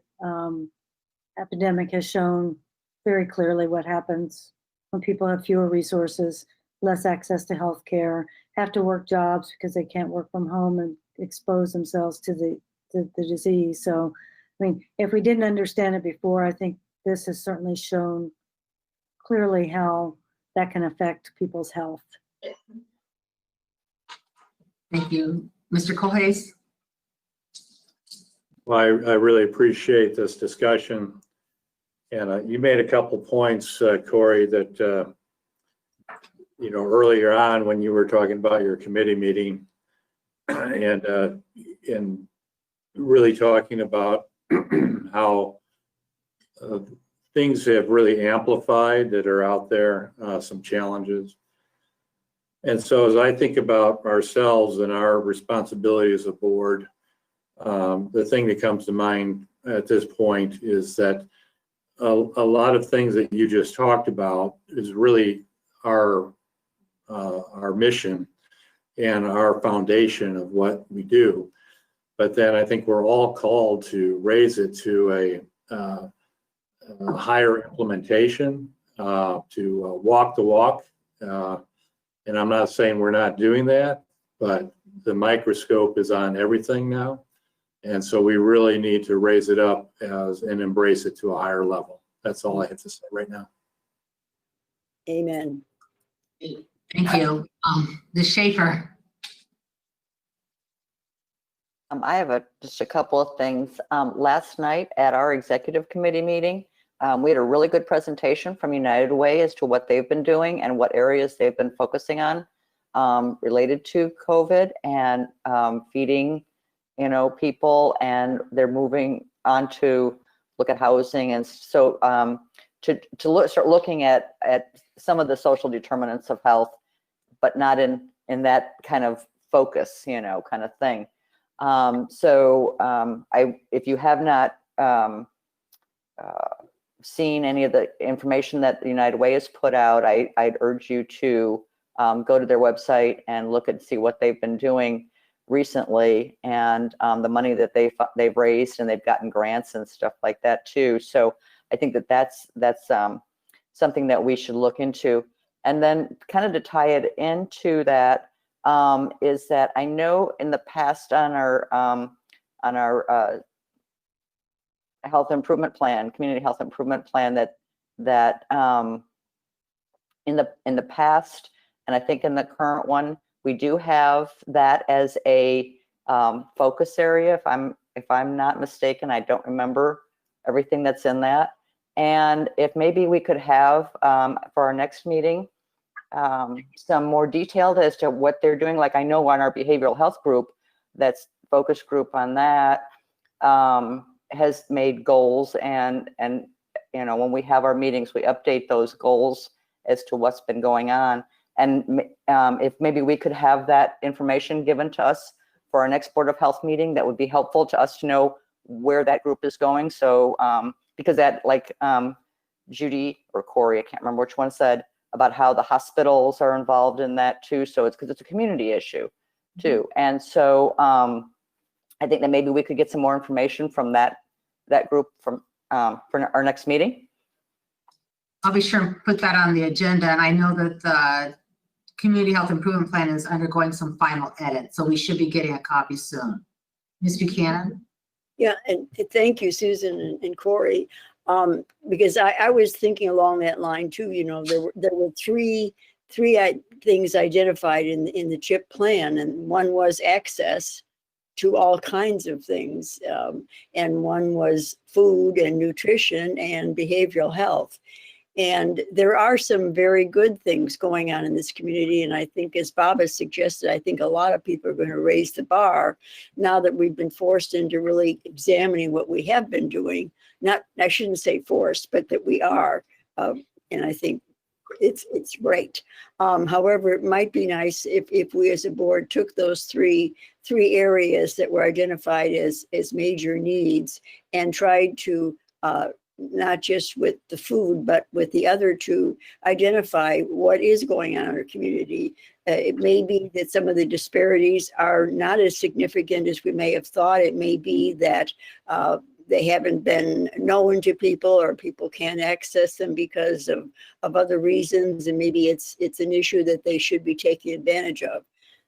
S6: epidemic has shown very clearly what happens when people have fewer resources, less access to health care, have to work jobs because they can't work from home and expose themselves to the disease. So, I mean, if we didn't understand it before, I think this has certainly shown clearly how that can affect people's health.
S1: Thank you. Mr. Colhase?
S3: Well, I really appreciate this discussion. And you made a couple points, Corey, that, earlier on when you were talking about your committee meeting and really talking about how things have really amplified that are out there, some challenges. And so as I think about ourselves and our responsibility as a board, the thing that comes to mind at this point is that a lot of things that you just talked about is really our mission and our foundation of what we do. But then I think we're all called to raise it to a higher implementation, to walk the walk. And I'm not saying we're not doing that, but the microscope is on everything now. And so we really need to raise it up and embrace it to a higher level. That's all I have to say right now.
S9: Amen.
S1: Thank you. Ms. Schaefer?
S7: I have just a couple of things. Last night at our executive committee meeting, we had a really good presentation from United Way as to what they've been doing and what areas they've been focusing on related to COVID and feeding, people, and they're moving on to look at housing. And so start looking at some of the social determinants of health, but not in that kind of focus, kind of thing. If you have not seen any of the information that the United Way has put out, I'd urge you to go to their website and look and see what they've been doing recently, and the money that they've raised, and they've gotten grants and stuff like that too. So I think that's something that we should look into. And then kind of to tie it into that, is that I know in the past on our health improvement plan, community health improvement plan, that in the past, and I think in the current one, we do have that as a focus area. If I'm not mistaken, I don't remember everything that's in that. And if maybe we could have for our next meeting, some more detailed as to what they're doing. Like I know on our behavioral health group, that's focus group on that, has made goals and you know, when we have our meetings, we update those goals as to what's been going on. And if maybe we could have that information given to us for our next Board of Health meeting, that would be helpful to us to know where that group is going. So because that, like Judy or Corey, I can't remember which one, said about how the hospitals are involved in that too. So it's because it's a community issue too. And so I think that maybe we could get some more information from that group from for our next meeting.
S1: I'll be sure and put that on the agenda. And I know that the Community Health Improvement Plan is undergoing some final edits, so we should be getting a copy soon. Ms. Buchanan?
S9: Yeah, and thank you, Susan and Corey, because I was thinking along that line too. You know, there were three things identified in the CHIP plan, and one was access to all kinds of things, and one was food and nutrition and behavioral health. And there are some very good things going on in this community. And I think, as Bob has suggested, I think a lot of people are going to raise the bar now that we've been forced into really examining what we have been doing. Not, I shouldn't say forced, but that we are. And I think it's great. However, it might be nice if we as a board took those three areas that were identified as major needs and tried to not just with the food, but with the other two, identify what is going on in our community. It may be that some of the disparities are not as significant as we may have thought. It may be that they haven't been known to people, or people can't access them because of other reasons, and maybe it's an issue that they should be taking advantage of.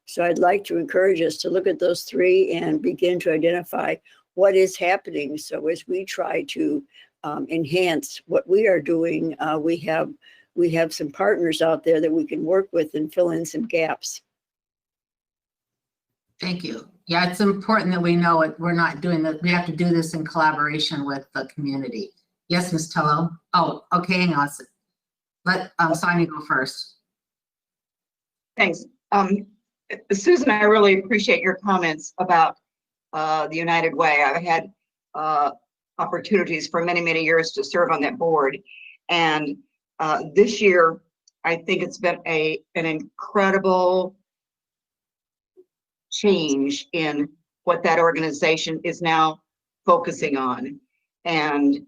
S9: So I'd like to encourage us to look at those three and begin to identify what is happening. So as we try to enhance what we are doing, we have some partners out there that we can work with and fill in some gaps.
S1: Thank you. Yeah, it's important that we know it. We're not doing that. We have to do this in collaboration with the community. Yes, Ms. Tello. Oh, okay, hang on. Let Sonia go first.
S4: Thanks. Susan, I really appreciate your comments about the United Way. I've had opportunities for many, many years to serve on that board. And this year, I think it's been an incredible change in what that organization is now focusing on. And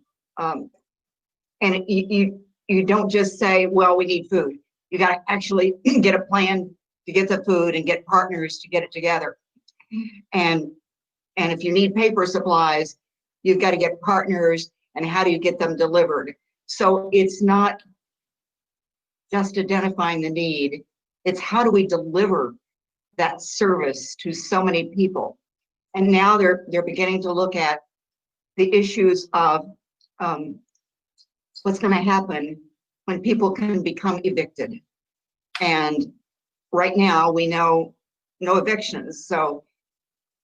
S4: you don't just say, well, we need food. You got to actually get a plan to get the food and get partners to get it together. And if you need paper supplies, you've got to get partners, and how do you get them delivered? So it's not just identifying the need, it's how do we deliver that service to so many people? And now they're beginning to look at the issues of what's going to happen when people can become evicted. And right now we know no evictions. So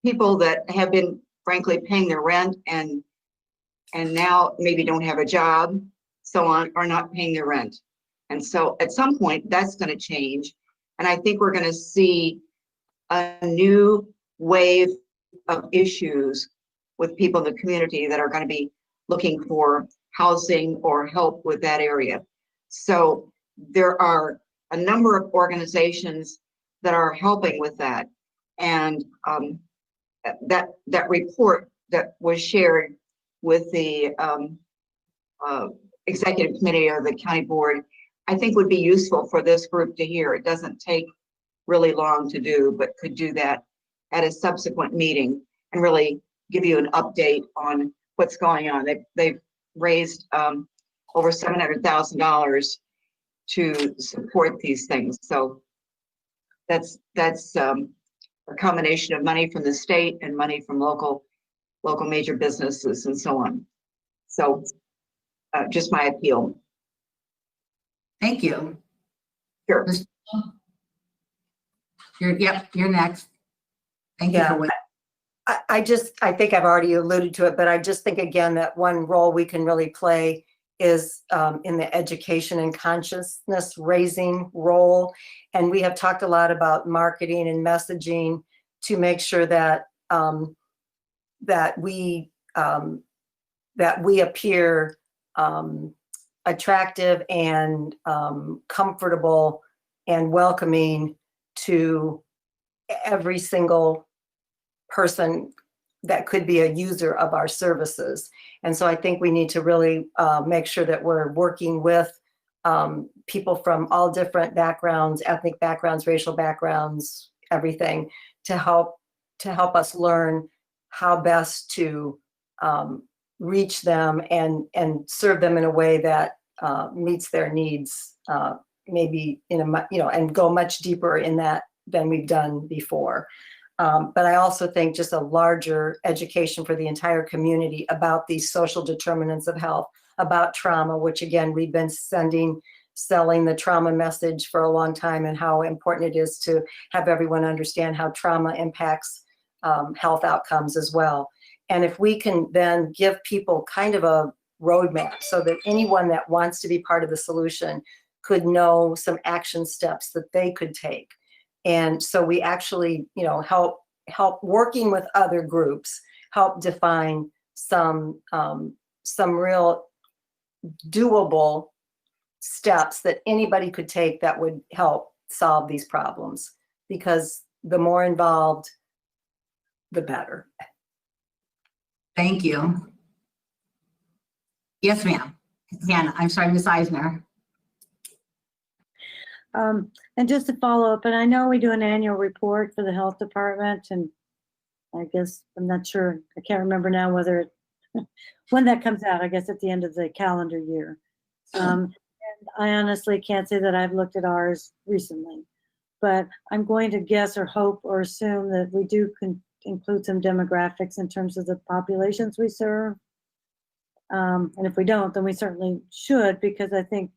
S4: people that have been frankly paying their rent and now maybe don't have a job, so on, are not paying their rent. And so at some point that's going to change. And I think we're going to see a new wave of issues with people in the community that are going to be looking for housing or help with that area. So there are a number of organizations that are helping with that. And that report that was shared with the executive committee of the county board, I think would be useful for this group to hear. It doesn't take really long to do, but could do that at a subsequent meeting and really give you an update on what's going on. They've raised over $700,000 to support these things. So that's a combination of money from the state and money from local major businesses and so on. So just my appeal.
S1: Thank you.
S4: Sure.
S1: You're next. Thank you
S5: Yeah.
S1: for waiting.
S5: I think I've already alluded to it, but I just think again that one role we can really play is in the education and consciousness raising role. And we have talked a lot about marketing and messaging to make sure that that we appear attractive and comfortable and welcoming to every single person that could be a user of our services. And so I think we need to really make sure that we're working with people from all different backgrounds, ethnic backgrounds, racial backgrounds, everything, to help us learn how best to reach them and serve them in a way that meets their needs, maybe in a, and go much deeper in that than we've done before. But I also think just a larger education for the entire community about these social determinants of health, about trauma, which again, we've been selling the trauma message for a long time, and how important it is to have everyone understand how trauma impacts health outcomes as well. And if we can then give people kind of a roadmap so that anyone that wants to be part of the solution could know some action steps that they could take. And so we actually, help working with other groups, help define some real doable steps that anybody could take that would help solve these problems. Because the more involved, the better.
S1: Thank you. Yes, ma'am. Hannah, I'm sorry, Ms. Eisner.
S6: And just to follow up, and I know we do an annual report for the health department, and I guess, I'm not sure, I can't remember now whether when that comes out, I guess at the end of the calendar year. And I honestly can't say that I've looked at ours recently, but I'm going to guess or hope or assume that we do include some demographics in terms of the populations we serve. And if we don't, then we certainly should, because I think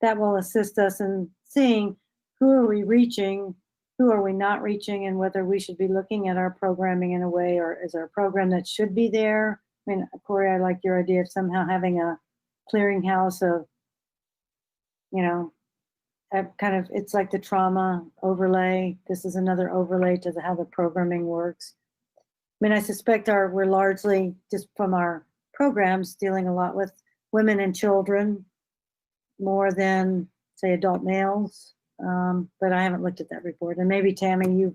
S6: that will assist us in seeing who are we reaching, who are we not reaching, and whether we should be looking at our programming in a way, or is there a program that should be there? I mean, Corey, I like your idea of somehow having a clearinghouse of, kind of, it's like the trauma overlay. This is another overlay to how the programming works. I mean, I suspect we're largely, just from our programs, dealing a lot with women and children more than, say, adult males. But I haven't looked at that report. And maybe Tammy,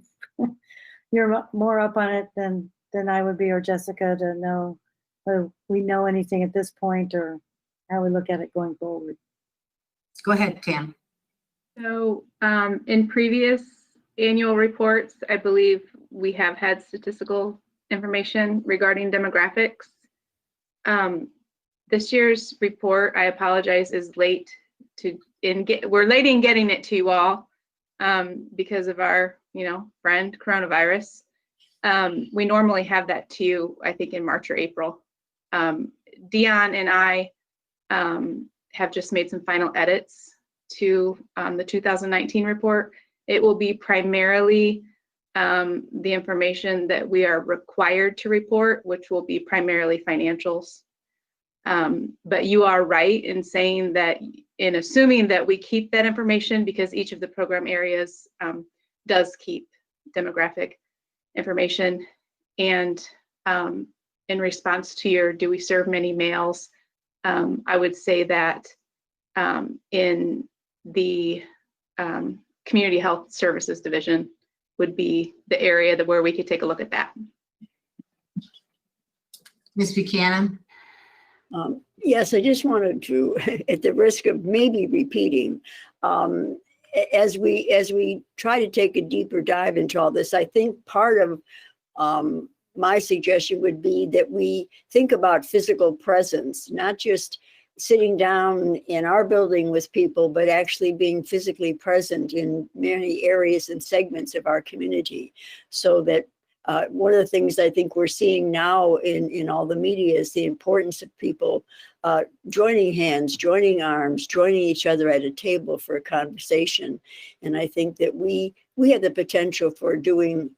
S6: you're more up on it than I would be, or Jessica, to know whether we know anything at this point or how we look at it going forward.
S1: Go ahead, Tam.
S2: So in previous annual reports, I believe we have had statistical information regarding demographics. This year's report, I apologize, is late we're late in getting it to you all because of our, friend coronavirus. We normally have that to you, I think, in March or April. Dion and I have just made some final edits to the 2019 report. It will be primarily the information that we are required to report, which will be primarily financials. But you are right in saying that, in assuming that we keep that information, because each of the program areas does keep demographic information. And in response to your, do we serve many males? I would say that in the Community Health Services Division would be the area where we could take a look at that.
S1: Ms. Buchanan?
S9: Yes, I just wanted to, at the risk of maybe repeating, as we try to take a deeper dive into all this, I think part of my suggestion would be that we think about physical presence, not just sitting down in our building with people, but actually being physically present in many areas and segments of our community. So that one of the things I think we're seeing now in all the media is the importance of people joining hands, joining arms, joining each other at a table for a conversation. And I think that we have the potential for doing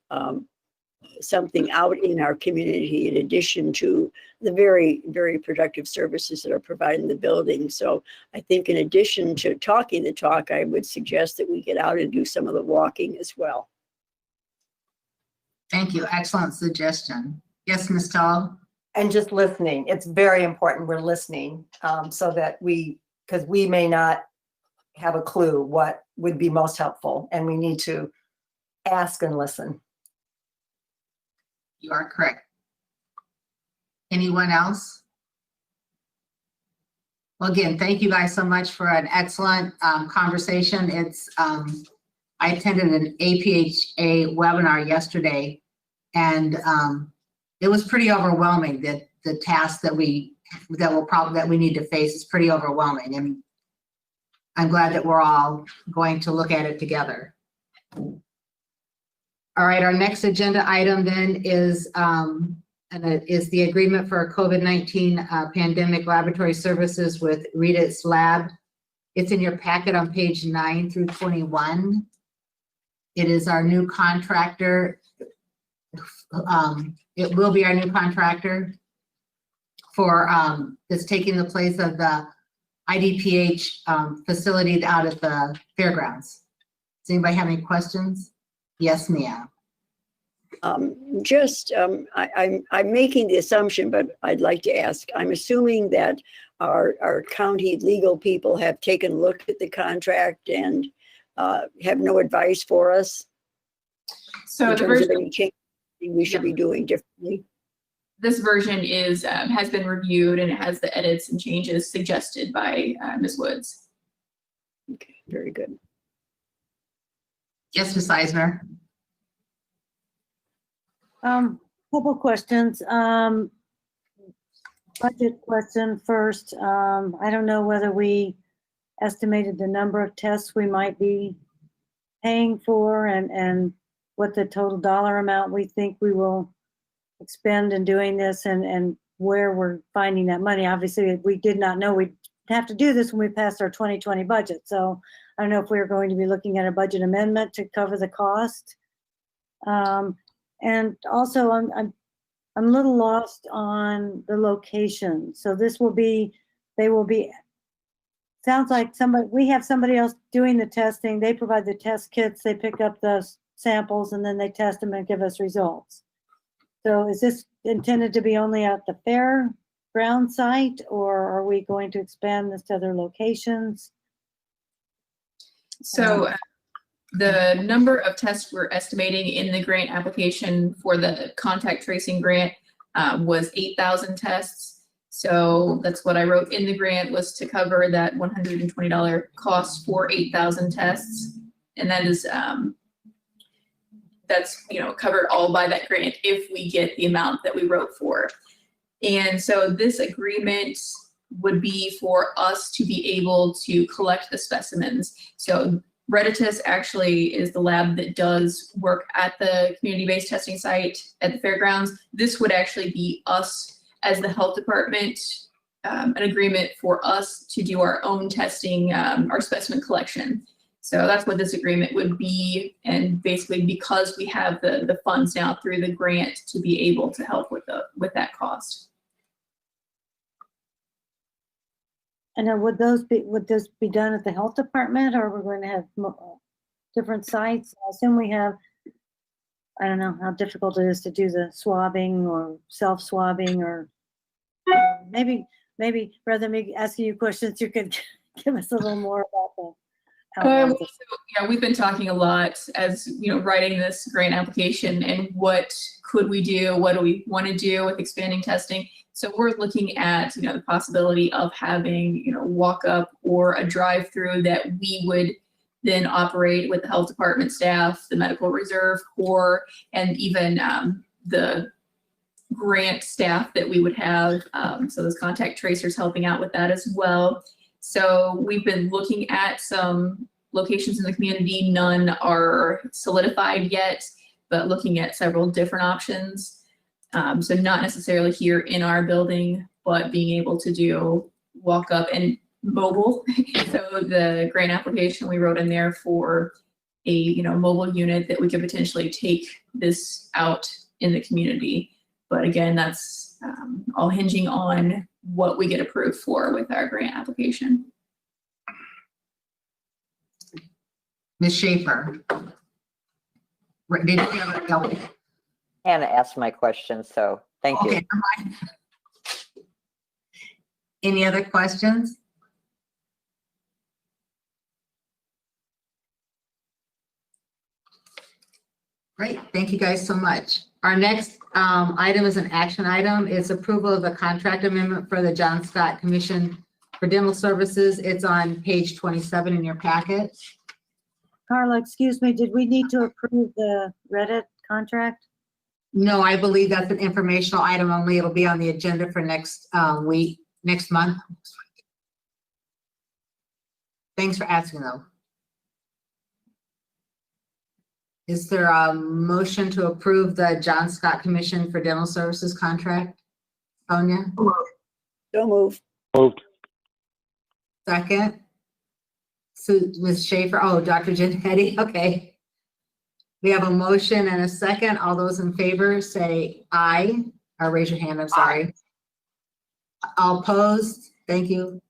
S9: something out in our community in addition to the very, very productive services that are provided in the building. So I think in addition to talking the talk, I would suggest that we get out and do some of the walking as well.
S1: Thank you. Excellent suggestion. Yes, Ms. Stahl?
S5: And just listening. It's very important we're listening, so that because we may not have a clue what would be most helpful, and we need to ask and listen.
S1: You are correct. Anyone else? Well, again, thank you guys so much for an excellent conversation. I attended an APHA webinar yesterday, and it was pretty overwhelming. That the task that we need to face is pretty overwhelming, and I'm glad that we're all going to look at it together. All right, our next agenda item then is the agreement for COVID-19 pandemic laboratory services with Redit's Lab. It's in your packet on page 9 through 21. It is our new contractor. It will be our new contractor for that's taking the place of the IDPH facility out at the fairgrounds. Does anybody have any questions? Yes, Mia.
S9: I'm making the assumption, but I'd like to ask, I'm assuming that our county legal people have taken a look at the contract and have no advice for us
S8: So
S9: in
S8: the
S9: terms
S8: version,
S9: of any change we should be doing differently.
S8: this version is has been reviewed and it has the edits and changes suggested by Ms. Woods.
S9: Okay, very good.
S1: Yes, Ms. Eisner.
S6: Couple questions. Budget question first. I don't know whether we estimated the number of tests we might be paying for and what the total dollar amount we think we will expend in doing this and where we're finding that money. Obviously, we did not know we'd have to do this when we passed our 2020 budget. So I don't know if we're going to be looking at a budget amendment to cover the cost. And also, I'm a little lost on the location. So they will be, sounds like we have somebody else doing the testing. They provide the test kits, they pick up the samples, and then they test them and give us results. So is this intended to be only at the fairground site, or are we going to expand this to other locations?
S8: So the number of tests we're estimating in the grant application for the contact tracing grant was 8,000 tests. So that's what I wrote in the grant, was to cover that $120 cost for 8,000 tests. And that is, that's, covered all by that grant if we get the amount that we wrote for. And so this agreement would be for us to be able to collect the specimens. So Redditus actually is the lab that does work at the community-based testing site at the fairgrounds. This would actually be us as the health department, an agreement for us to do our own testing, our specimen collection. So that's what this agreement would be. And basically, because we have the funds now through the grant to be able to help with that cost.
S6: And then would this be done at the health department, or we're going to have different sites? I assume we have, I don't know how difficult it is to do the swabbing or self-swabbing, or maybe rather than me asking you questions, you could give us a little more about that.
S8: Yeah, we've been talking a lot as writing this grant application and what could we do, what do we want to do with expanding testing. So we're looking at the possibility of having walk up or a drive-through that we would then operate with the health department staff, the medical reserve corps, and even the grant staff that we would have. So those contact tracers helping out with that as well. So we've been looking at some locations in the community. None are solidified yet, but looking at several different options. So not necessarily here in our building, but being able to do walk up and mobile. So the grant application we wrote in there for a mobile unit that we could potentially take this out in the community. But again, that's all hinging on what we get approved for with our grant application.
S1: Ms. Schaefer. Did you have a,
S7: Hannah asked my question, so thank you.
S1: okay, never mind. Any other questions? Great, thank you guys so much. Our next item is an action item. It's approval of the contract amendment for the John Scott Commission for Dental Services. It's on page 27 in your packet.
S6: Carla, excuse me, did we need to approve the Reddit contract?
S1: No, I believe that's an informational item only. It'll be on the agenda for next week, next month. Thanks for asking though. Is there a motion to approve the John Scott Commission for Dental Services contract? Sonia,
S9: Don't move.
S12: Moved.
S1: second. Ms. Schaefer, oh, Dr. Janetti, okay. We have a motion and a second. All those in favor say aye, or raise your hand, I'm sorry. All opposed, thank you.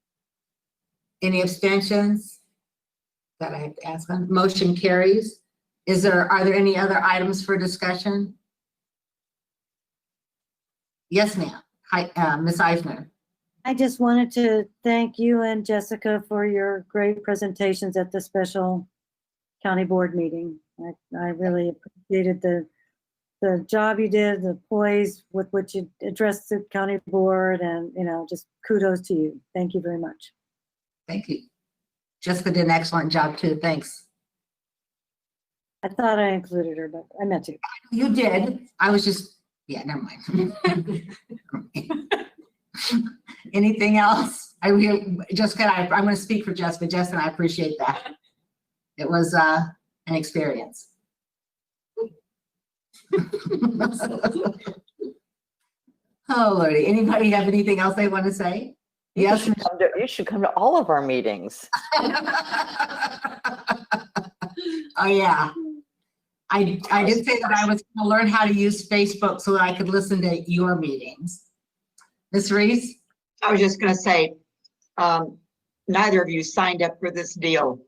S1: Any abstentions? That I have to ask on. Motion carries. Are there any other items for discussion? Yes, ma'am. Hi, Ms. Eisner.
S6: I just wanted to thank you and Jessica for your great presentations at the special county board meeting. I really appreciated the job you did, the poise with which you addressed the county board, and, you know, just kudos to you. Thank you very much.
S1: Thank you. Jessica did an excellent job too. Thanks.
S6: I thought I included her, but I meant to.
S1: You did. I was just, yeah, never mind. Anything else? Jessica, I'm going to speak for Jessica. Jessica, I appreciate that. It was an experience. Oh, Lordy. Anybody have anything else they want to say? Yes.
S7: You should come to all of our meetings.
S1: Oh, yeah. I did say that I was going to learn how to use Facebook so that I could listen to your meetings. Ms. Reese?
S4: I was just gonna say, neither of you signed up for this deal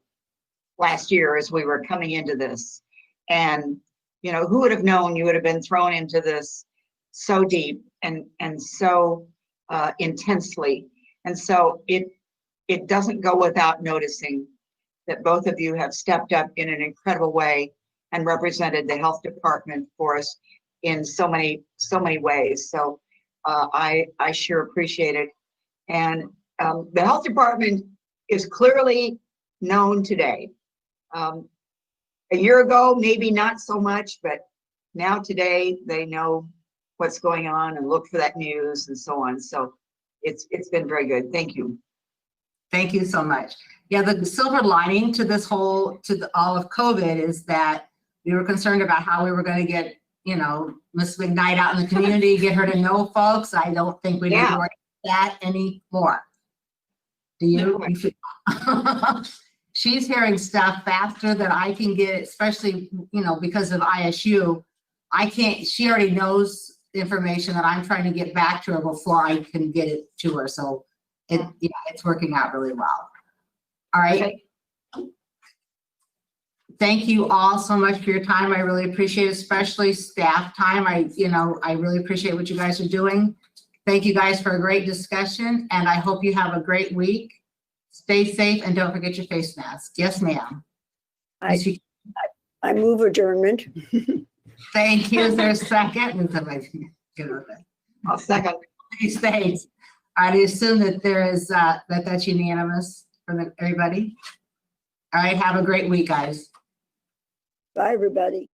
S4: last year as we were coming into this. And, you know, who would have known you would have been thrown into this so deep and so intensely. And so it doesn't go without noticing that both of you have stepped up in an incredible way and represented the health department for us in so many ways. So I sure appreciate it. And the health department is clearly known today. A year ago, maybe not so much, but now today they know what's going on and look for that news and so on. So it's been very good. Thank you.
S1: Thank you so much. Yeah, the silver lining to this whole, all of COVID is that we were concerned about how we were going to get, you know, Ms. McKnight out in the community, get her to know folks. I don't think we need to worry about that anymore. Do you? She's hearing stuff faster than I can get, especially, you know, because of ISU. She already knows information that I'm trying to get back to her before I can get it to her. So it's working out really well. All right. Okay. Thank you all so much for your time. I really appreciate it, especially staff time. I really appreciate what you guys are doing. Thank you guys for a great discussion, and I hope you have a great week. Stay safe and don't forget your face mask. Yes, ma'am.
S9: I move adjournment.
S1: Thank you. Is there a second?
S4: I'll second.
S1: Thanks. I assume that there is that's unanimous for everybody. All right. Have a great week, guys.
S9: Bye, everybody.